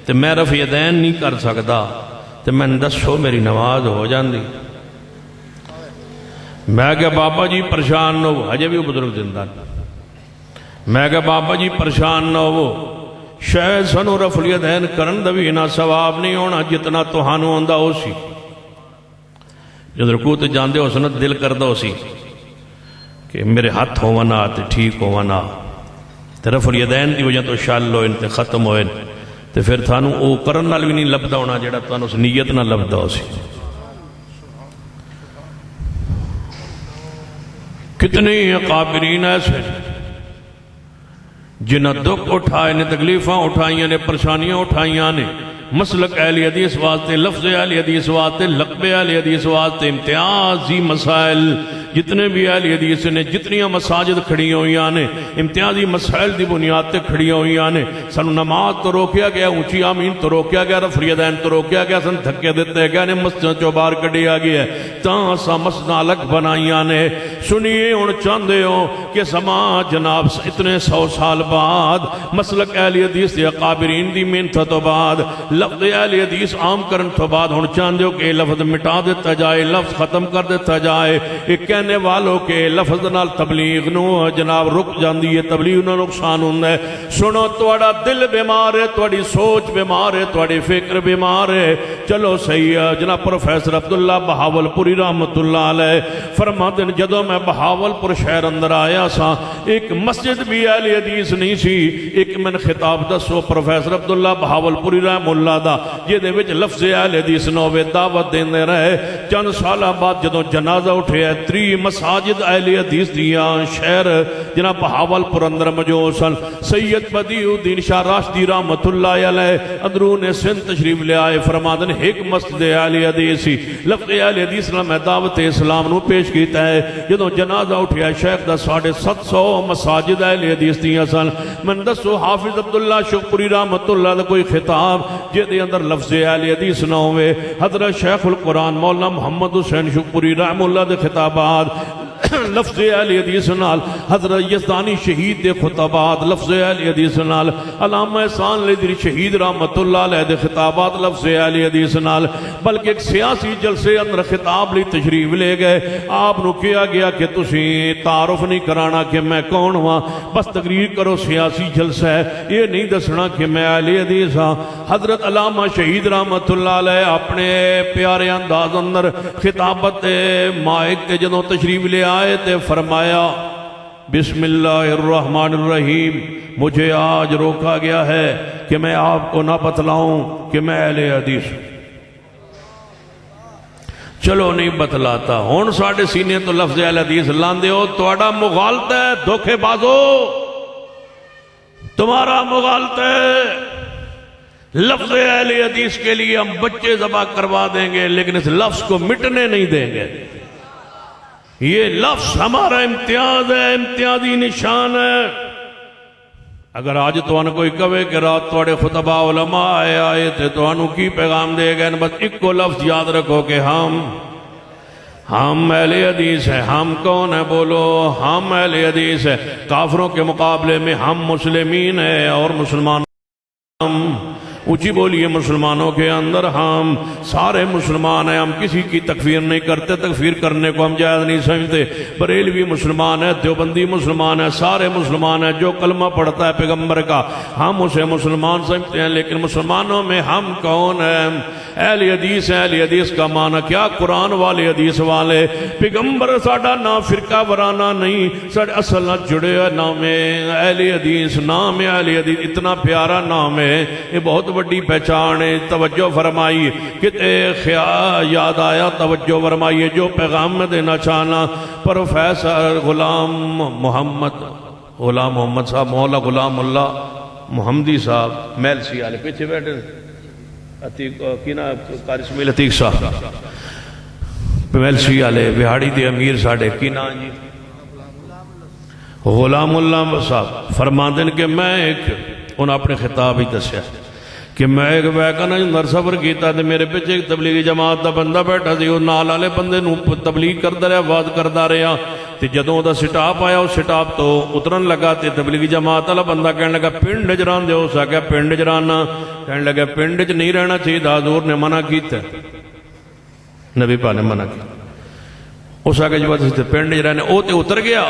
تے میں رفع یدین نہیں کر سکتا، تے میں دسو میری نماز ہو جاندی؟ میں کہ بابا جی پریشان نہ ہو، ہجے بھی وہ بزرگ زندہ، میں کہ بابا جی پریشان نہ ہو، شاید سنو رفع یدین کرن دا بھی نہ ثواب نہیں ہونا جتنا تہانوں آندا ہو سی۔ جب رکوع تے جاندے ہو سنت دل کردہ ہو سی کہ میرے ہاتھ ہونا تے ٹھیک ہونا، تے رفع یدین دی وجہ تو شال ہوئے تے ختم ہوئے، تے پھر تھانوں او کرن نال بھی نہیں لبدا ہونا جڑا تھانوں اس نیت نہ لبدا ہو سی۔ کتنی اکابرین ایسے جنہ دکھ اٹھائے نے، تکلیفاں اٹھائیاں نے، پریشانیاں اٹھائیاں نے، مسلک اہل حدیث واسطے، لفظ اہل حدیث واسطے، لقب اہل حدیث واسطے امتیازی مسائل جتنے بھی اہل حدیث نے، جتنیاں مساجد کھڑی ہوئی نے امتیازی مسائل دی بنیاد تے کھڑی ہوئی نے۔ سنو نماز تو روکیا گیا، اونچی آمین تو روکیا گیا، رفع یدین تو روکیا گیا، سن دھکے دیتے گئے نے، مسجد چو باہر کڈیا گیا ہے، تاں سا مسجد الگ بنائیاں نے۔ سنیے ہن چاندے ہو کہ سماج جناب اتنے 100 سال بعد مسلک اہل حدیث دے اکابرین دی محنت تو بعد لفظ اہل حدیث عام کرن تو بعد ہن چاندے ہو کہ لفظ مٹا دیتا جائے، لفظ ختم کر دیتا جائے، ایک کہنے والوں کے لفظ نال تبلیغ نو جناب رک جاندی ہے، تبلیغ نو نقصان ہوندا ہے۔ سنو تواڈا دل بیمار ہے، تواڈی سوچ بیمار ہے، تواڈی فکر بیمار ہے، چلو صحیح ہے۔ جناب پروفیسر عبداللہ بہاولپوری رحمت اللہ علیہ فرماتے ہیں جدوں میں بہاولپور شہر اندر آیا سا ایک مسجد بھی اہل حدیث نہیں سی، ایک من خطاب دسو پروفیسر عبداللہ بہاولپوری رحمت اللہ دا جہدے وچ لفظ اہل حدیث نہ ہوے دعوت دیندے رہے۔ چند سالاں بعد جدوں جنازہ اٹھیا 3 مساجد اہل حدیث دیاں شہر جناب بہاولپور اندر موجود سن۔ سید بدیع الدین شاہ راشدی رحمت اللہ علیہ اندرون سندھ تشریف لے آئے، فرماتے ہیں ایک مسجد اہل حدیث سی، لفظ اہل حدیث نال میں دعوت اسلام نو پیش کیتا ہے۔ جدوں جنازہ اٹھیا شیخ دا 750 مساجد اہل حدیث دیاں سن۔ من دسو حافظ عبداللہ شکری رحمت اللہ دا کوئی خطاب جہدے اندر لفظ اہل حدیث نہ ہوئے؟ حضرت شیخ القرآن مولانا محمد حسین شکری رحمت اللہ دے خطابات لفظ اہل حدیث نال، حضرت یزدانی شہید دے خطابات لفظ اہل حدیث نال، علامہ احسان علی شہید رحمت اللہ علیہ دے خطابات لفظ اہل حدیث نال، بلکہ ایک سیاسی جلسے اندر خطاب لی تشریف لے گئے۔ آپ نو کیا گیا کہ تسی تعارف نہیں کرانا کہ میں کون ہوا، بس تقریر کرو، سیاسی جلسہ ہے، یہ نہیں دسنا کہ میں اہل حدیث ہاں۔ حضرت علامہ شہید رحمت اللہ علیہ اپنے پیارے انداز اندر خطابت مائک تے جدوں تشریف لے آئے تے فرمایا بسم اللہ الرحمن الرحیم، مجھے آج روکا گیا ہے کہ میں آپ کو نہ بتلاؤں کہ میں اہل حدیث ہوں۔ چلو نہیں بتلاتا، ہون ساڑھے سینے تو لفظ اہل حدیث لاندے ہو، تمہارا مغالط ہے، دھوکے بازو، تمہارا مغالط ہے۔ لفظ اہل حدیث کے لیے ہم بچے ذبح کروا دیں گے لیکن اس لفظ کو مٹنے نہیں دیں گے۔ یہ لفظ ہمارا امتیاز ہے، امتیازی نشان ہے۔ اگر آج تو انہوں کوئی کہے کہ رات توڑے خطبہ علماء آئے تھے تو انہوں کی پیغام دے گئے، بس ایک کو لفظ یاد رکھو کہ ہم اہل حدیث ہیں۔ ہم کون ہیں؟ بولو ہم اہل حدیث ہیں۔ کافروں کے مقابلے میں ہم مسلمین ہیں اور مسلمان اونچی بولیے مسلمانوں کے اندر ہم سارے مسلمان ہیں، ہم کسی کی تکفیر نہیں کرتے، تکفیر کرنے کو ہم جائز نہیں سمجھتے۔ بریلوی مسلمان ہے، دیوبندی مسلمان ہے، سارے مسلمان ہیں، جو کلمہ پڑھتا ہے پیغمبر کا ہم اسے مسلمان سمجھتے ہیں۔ لیکن مسلمانوں میں ہم کون ہیں؟ اہل حدیث ہیں۔ اہل حدیث کا معنی کیا؟ قرآن والے، حدیث والے۔ پیغمبر ساڈا نام فرقہ وارانہ نہیں، ساڈے اصل نہ جڑے نام ہے اہل حدیث، نام ہے اہل حدیث، اتنا پیارا نام ہے، یہ بہت بڑی پہچان ہے۔ توجہ فرمائیے، کتے خیال یاد آیا، توجہ فرمائیے، جو پیغام میں دینا چاہنا پروفیسر غلام محمد صاحب، مولا غلام اللہ محمدی صاحب میلسی والے پیچھے بیٹھے، کی نا قاری اسماعیل عتیق صاحب میلسی والے بہاڑی دے امیر ساڈے، کی نا جی غلام اللہ صاحب فرماندن کہ میں ایک انہوں اپنے خطاب ہی دسیا کہ میں ایک ویکن اندر سفر کیتا تے میرے پیچھے ایک تبلیغی جماعت دا بندہ بیٹھا سی، وہ نال والے بندے نو تبلیغ کردا رہا، آواز کردا رہا، تے جدوں دا سٹاپ آیا، اس سٹاپ تو اترن لگا تے تبلیغی جماعت والا بندہ کہنے لگا پنڈ جران دے، اس آگیا پنڈ جرانا، کہنے لگا پنڈ چ نہیں رہنا چاہیے، حضور نے منع کیتا، نبی پاک نے منع کیا۔ اس آگے جو بات پنڈ جرانے، او تے اتر گیا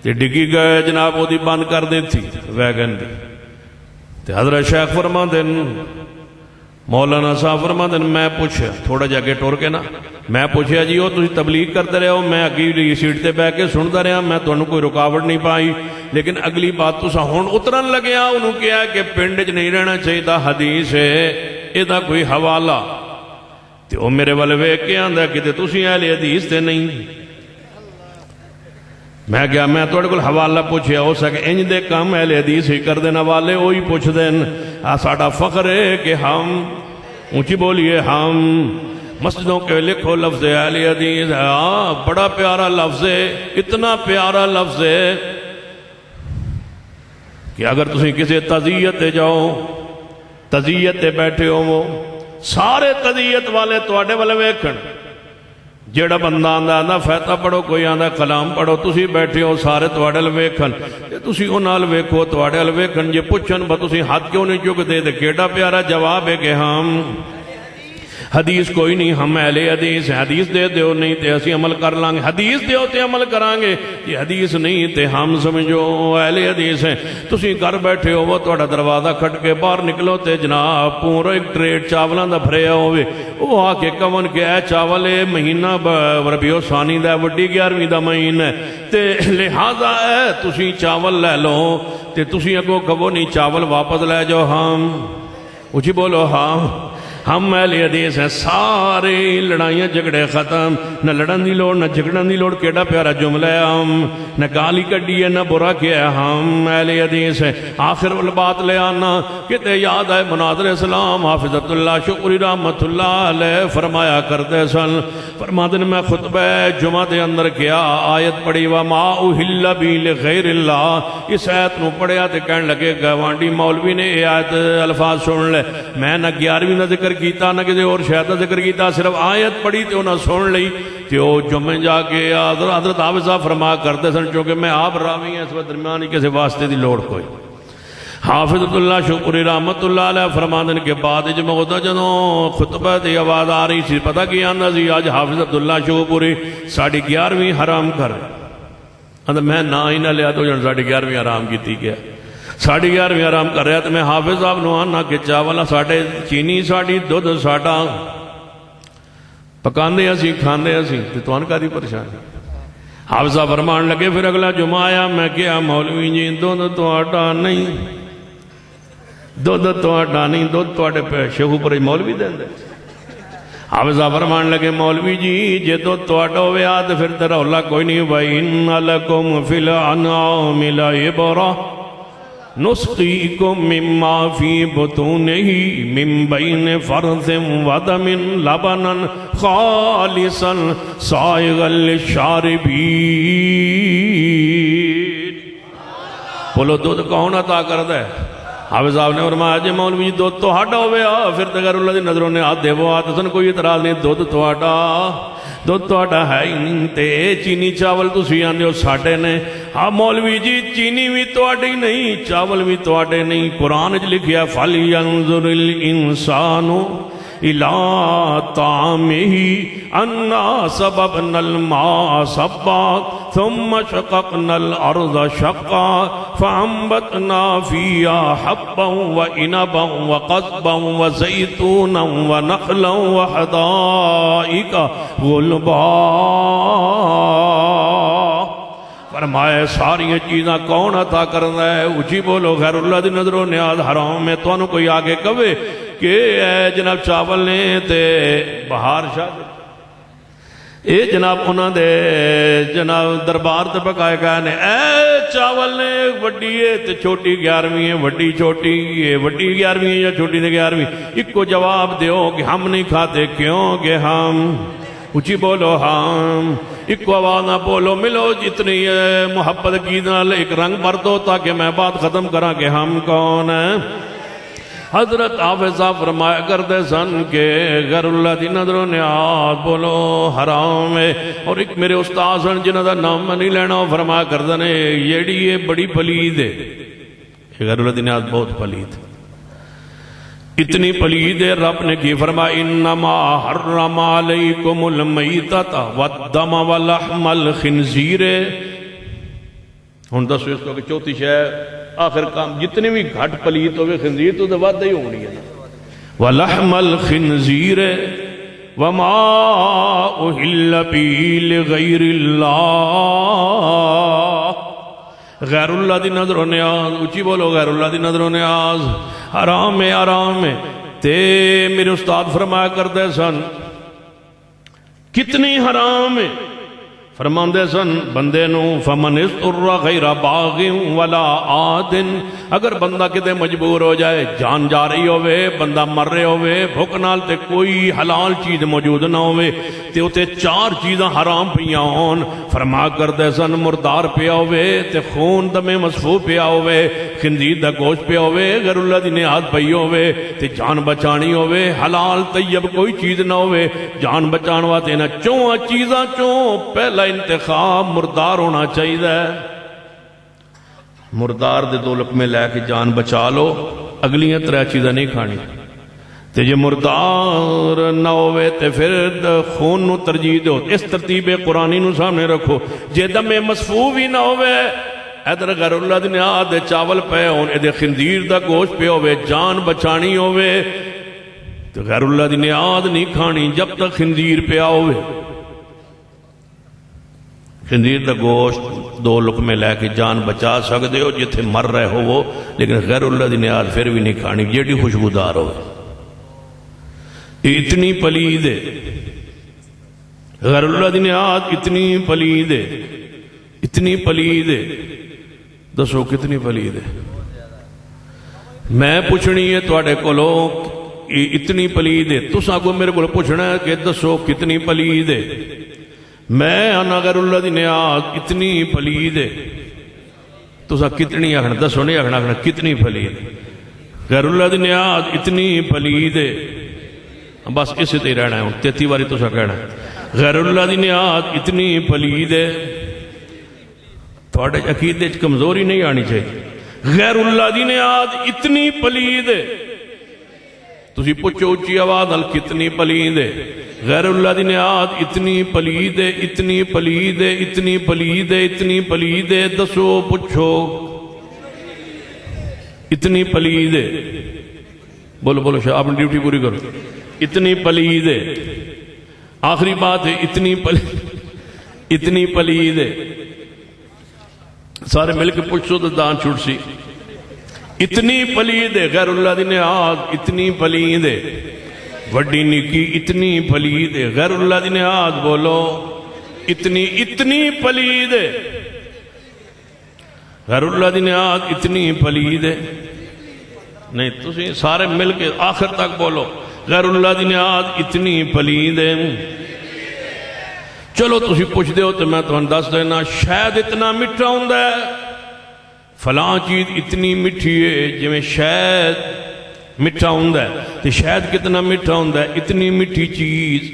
تے ڈگی گئے، جناب وہ دی بند کر دی تھی ویگن دی۔ تے حضرت شیخ فرما دن، مولانا صاحب فرما دن، میں پوچھا تھوڑا جا کے ٹور کے نا، میں پوچھا جی وہ تسی تبلیغ کرتے رہے ہو، میں اگلی سیٹ تے بیٹھ کے سنتا رہا، میں تانوں کوئی رکاوٹ نہیں پائی، لیکن اگلی بات تساں ہن اترن لگیا، انہوں کیا کہ پنڈ چ نہیں رہنا چاہیے، حدیث ہے، یہ کوئی حوالہ، تے وہ میرے والے ویکھ کے آندا کہ تسی اہل حدیث تے نہیں۔ میں کیا میں توڑے کل حوالہ پوچھیا، ہو سکے انج دے کام اہل حدیث ہی کر دینا والے وہی پوچھ دین۔ ساڑا فخر ہے کہ ہم، اونچی بولیے، ہم مسجدوں کے لکھو لفظ اہل حدیث، بڑا پیارا لفظ ہے، اتنا پیارا لفظ ہے کہ اگر تسی کسی تعزیت تے جاؤ، تعزیت تے بیٹھے ہو، وہ سارے تعزیت والے تواڈے والے ویکھن، جیڑا بندہ آندا فیتہ پڑھو، کوئی آندا کلام پڑھو، تسی بیٹھے ہو سارے تواڈے ول ویکھن، تے تسی انہاں ول ویکھو تواڈے ول ویکھن، جے پوچھن با تسی ہاتھ کیوں نہیں چکدے تے کیڑا پیارا جواب ہے کہ ہم حدیث کوئی نہیں، ہم اہل حدیث ہیں، حدیث دے دیو نہیں تے اسی عمل کر لیں گے، حدیث دیو تے عمل کران گے، یہ حدیث نہیں تے ہم سمجھو اہل حدیث ہیں۔ تسی گھر بیٹھے ہو، وہ تہاڈا دروازہ کھٹ کے باہر نکلو تے جناب پورا ایک ٹریٹ چاولاں دا بھریا ہوئے، وہ آ کے کون کہ اے چاول اے مہینہ ربیع ثانی دا وڈی 11ویں دا مہینہ ہے تے لہذا اے تسی چاول لے لو تے تسی اگوں کہو نہیں چاول واپس لے جاؤ، ہم اونچی بولو، ہم اہل حدیث ہیں، سارے لڑائیاں جھگڑے ختم، نہ لڑن دی لوڑ نہ جھگڑن دی لوڑ، کیڑا پیارا جملہ ہے، ہم نہ گالی کڈی ہے نہ برا کیا ہے، ہم اہل حدیث ہیں۔ آخر والبات لے آنا کہتے یاد آئے مناظر اسلام حافظ اللہ شکری رحمت اللہ علیہ فرمایا کرتے سن، فرماتے میں خطبہ جمعہ دے اندر کیا آیت پڑھی وما اہل بی لغیر اللہ، اس آیت نو پڑھیا تے کہنے لگے گوانڈی مولوی نے یہ آیت الفاظ سن لے، میں نہ 11ویں نہ ذکر کیتا نہ کسی اور شاید ذکر کیتا، صرف آیت پڑھی تے انہاں سن لئی تے وہ جمعے جا کے حضرت حافظ صاحب فرما کرتے سن، چونکہ میں آپ راوی ہیں، اس وقت درمیان ہی کسی واسطے دی لوڑ کوئی۔ حافظ اللہ شکری رحمت اللہ علیہ فرماندن کے بعد جب ہوتا جنوں خطبہ دی آواز آ رہی سی، پتہ کی آندہ سی آج حافظ عبداللہ شکری 11.5 حرام کر رہے، میں نہ ہی نہ لیا تو جن 11.5 حرام کیتی گیا، 11.5 حرام کر رہا تو میں حافظ صاحب نو آنا کہ چاولا ساڑھے چینی ساڑھی دودھ ساڑھا پکاندے اسی کھاندے اسی تو انکاری پریشانی۔ حافظ صاحب فرمان لگے، پھر اگلا جمعہ آیا، میں کیا مولوی جی دودھ تو آٹا نہیں، دودھ تو آٹا نہیں، دودھ تو آٹے پہ شیخو پر مولوی دیں دے۔ حافظ صاحب فرمان لگے مولوی جی جے دودھ تو آٹا ہوئے آتے پھر تیرا اللہ کوئی نہیں، وَإِنَّ لَكُمْ فِي الْأَنْعَامِ لَعِبْرَةً نسقيكم مما في بطونه من بين فرث ودم لبنا خالصا سائغا للشاربين۔ بولو دودھ کون عطا کرتا ہے؟ حافظ صاحب نے فرمایا جی مولوی جی دودھ تہاڈا ہوے پھر تے غیر اللہ دی نظروں نے ہاتھ دیو سن کوئی اعتراض نہیں دودھ تہاڈا ہے ہی نہیں تے چینی چاول تسی آندے ہو ساڈے نے ہاں مولوی جی چینی بھی تہاڈی نہیں چاول بھی تہاڈے نہیں قرآن وچ لکھیا فَلْيَنظُرِ الْإِنسَانُ إِلَىٰ طَعَامِهِ أَنَّا صَبَبْنَا الْمَاءَ صَبًّا ثُمَّ شَقَقْنَا الْأَرْضَ شَقًّا فَأَنبَتْنَا فِيهَا حَبًّا وَإِنَبًا وَقَضْبًا وَزَيْتُونًا وَنَخْلًا وَحَدَائِقَ غُلْبًا فرمائے ساری چیزاں کون عطا کرنا ہے اچھی بولو غیر اللہ دی نظروں نیاز حرام ہے تو انہوں کوئی آگے کہے کہ اے جناب چاول نے تے بہار شاہ اے جناب انہوں دے جناب دربار تے پکائے گئے نے اے چاول نے وڈی ہے تے چھوٹی 11ویں ہے وڈی چھوٹی ہے وڈی 11ویں ہے یا چھوٹی تے 11ویں ایک کو جواب دیو کہ ہم نہیں کھاتے کیوں کہ ہم اچھی بولو ہم ایک کو آواز نہ بولو ملو جتنی محبت کی نال ایک رنگ بھر دو تاکہ میں بات ختم کرا کہ ہم کون ہیں حضرت حافظ صاحب فرمایا کرتے سن کہ غیر اللہ دی نظروں نیاز بولو حرام ہے اور ایک میرے استاد سن جنہوں دا نام میں نہیں لینا فرمایا کرتے نے یہ بڑی پلید ہے غیر اللہ دی نیاز بہت پلید اتنی پلید ہے رب نے کی فرمایا انما حرم علیکم المیتۃ والدم ولحم الخنزیر ہن دسو اس کو کہ چوتھی شے آخر کام جتنی بھی گھٹ پلیت ہوئے خنزیر تو وعدہ ہی ہونی ہے ولحم الخنزیر وما اہل بہ لغیر اللہ غیر اللہ دی نظر و نیاز اچھی بولو غیر اللہ دی نظر و نیاز حرام ہے تے میرے استاد فرمایا کرتے سن کتنی حرام ہے فرماندے سن بندے نو فمن اضطر غیر باغ ولا عاد اگر بندہ کتے مجبور ہو جائے جان جا رہی ہوئے بندہ مر رہے ہوئے بھوک نال تے کوئی حلال چیز موجود نہ ہوئے تے اتے 4 چیزاں حرام پیاں ہون فرما کردے سن مردار پیا ہوئے تے خون دم مصفوف پیا ہوئے خنزیر دا گوشت پیا ہوئے غیر اللہ دی نہاد پئی ہوئے تے جان بچانی ہوئے حلال طیب کوئی چیز نہ ہوئے جان بچان واسطے نہ چوں چیزاں چوں پہلا انتخاب مردار ہونا چاہیے مردار دے 2 لقمے لے کے جان بچا لو اگلیاں 3 چیزیں نہیں کھانی تے جے مردار نہ ہوئے تے پھر خون نو ترجیح دو اس ترتیب قرآنی نو سامنے رکھو جے دم مصفوف ہی نہ ہوئے ادھر غیر اللہ دی نہاد دے چاول پے ہون ادھر خنزیر دا گوشت پہ ہوئے جان بچانی ہوئے تو غیر اللہ دی نہاد نہیں کھانی جب تک خنزیر پہ ہوئے خنزیر دا گوشت 2 لقمے لے کے جان بچا سکتے ہو جتھے مر رہے ہو وہ لیکن غیر اللہ دی نہاد پھر بھی نہیں کھانی جیڑی خوشبودار ہو اتنی پلید ہے غیر اللہ دی نہاد اتنی پلید ہے اتنی پلید ہے دسو کتنی پلید ہے میں پوچھنی ہے تواڈے کولو اتنی پلید ہے تساں کو میرے کو پوچھنا ہے کہ دسو کتنی پلید ہے میں آنا غیر اللہ دی نہاد اتنی پلید ہے تساں کتنی آخنا دسو نہیں آخنا کتنی پلید غیر اللہ دی نہاد اتنی پلید ہے بس اسے تے رہنا ہے 33 باری تساں کہنا ہے غیر اللہ دی نہاد اتنی پلید ہے تھوڑے عقیدے کمزوری نہیں آنی چاہیے غیر اللہ دی نہاد اتنی پلید ہے تسی پوچھو اچھی آواز نال کتنی پلید ہے غیر اللہ دی نہاد اتنی پلید ہے اتنی پلید ہے اتنی پلید ہے اتنی پلید ہے دسو پوچھو اتنی پلید ہے بولو بولو شاہ اپنی ڈیوٹی پوری کرو اتنی پلید ہے آخری بات ہے اتنی پلید ہے سارے مل کے پوچھو تو دان چھوٹ سی اتنی پلید ہے غیر اللہ دی نہاد اتنی پلید ہے وڈی نکی اتنی پلید ہے غیر اللہ دی نہاد بولو اتنی پلید ہے غیر اللہ دی نہاد اتنی پلید ہے نہیں تسی سارے مل کے آخر تک بولو غیر اللہ دی نہاد اتنی پلید ہے چلو تسی پوچھ دے ہو تو میں تو دس دینا شاید اتنا مٹھا ہوں ہے فلاں چیز اتنی میٹھی ہے جویں شہد میٹھا ہوندا ہے تے شہد کتنا میٹھا ہوندا ہے، اتنی میٹھی چیز،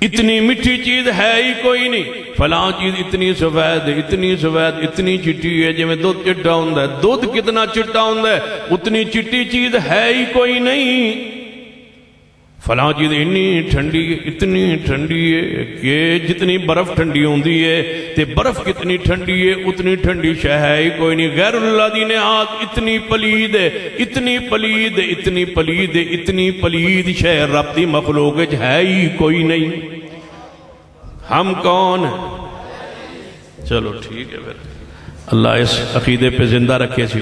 اتنی میٹھی چیز ہے ہی کوئی نہیں۔ فلاں چیز اتنی سفید ہے، اتنی سفید، اتنی چٹی ہے جویں دودھ چٹا ہوندا ہے، دودھ کتنا چٹا ہوندا ہے، اتنی چٹی چیز ہے ہی کوئی نہیں۔ فلاں چیز اتنی ٹھنڈی ہے کہ جتنی برف ٹھنڈی ہوندی ہے تے برف کتنی ٹھنڈی ہے اتنی ٹھنڈی شے ہے ہی کوئی نہیں۔ غیر اللہ دی نعمت اتنی پلید ہے، اتنی پلید ہے، اتنی پلید ہے، اتنی پلید شے رب دی مخلوق ہے ہی کوئی نہیں۔ ہم کون ہیں؟ چلو ٹھیک ہے پھر، اللہ اس عقیدے پہ زندہ رکھے سی۔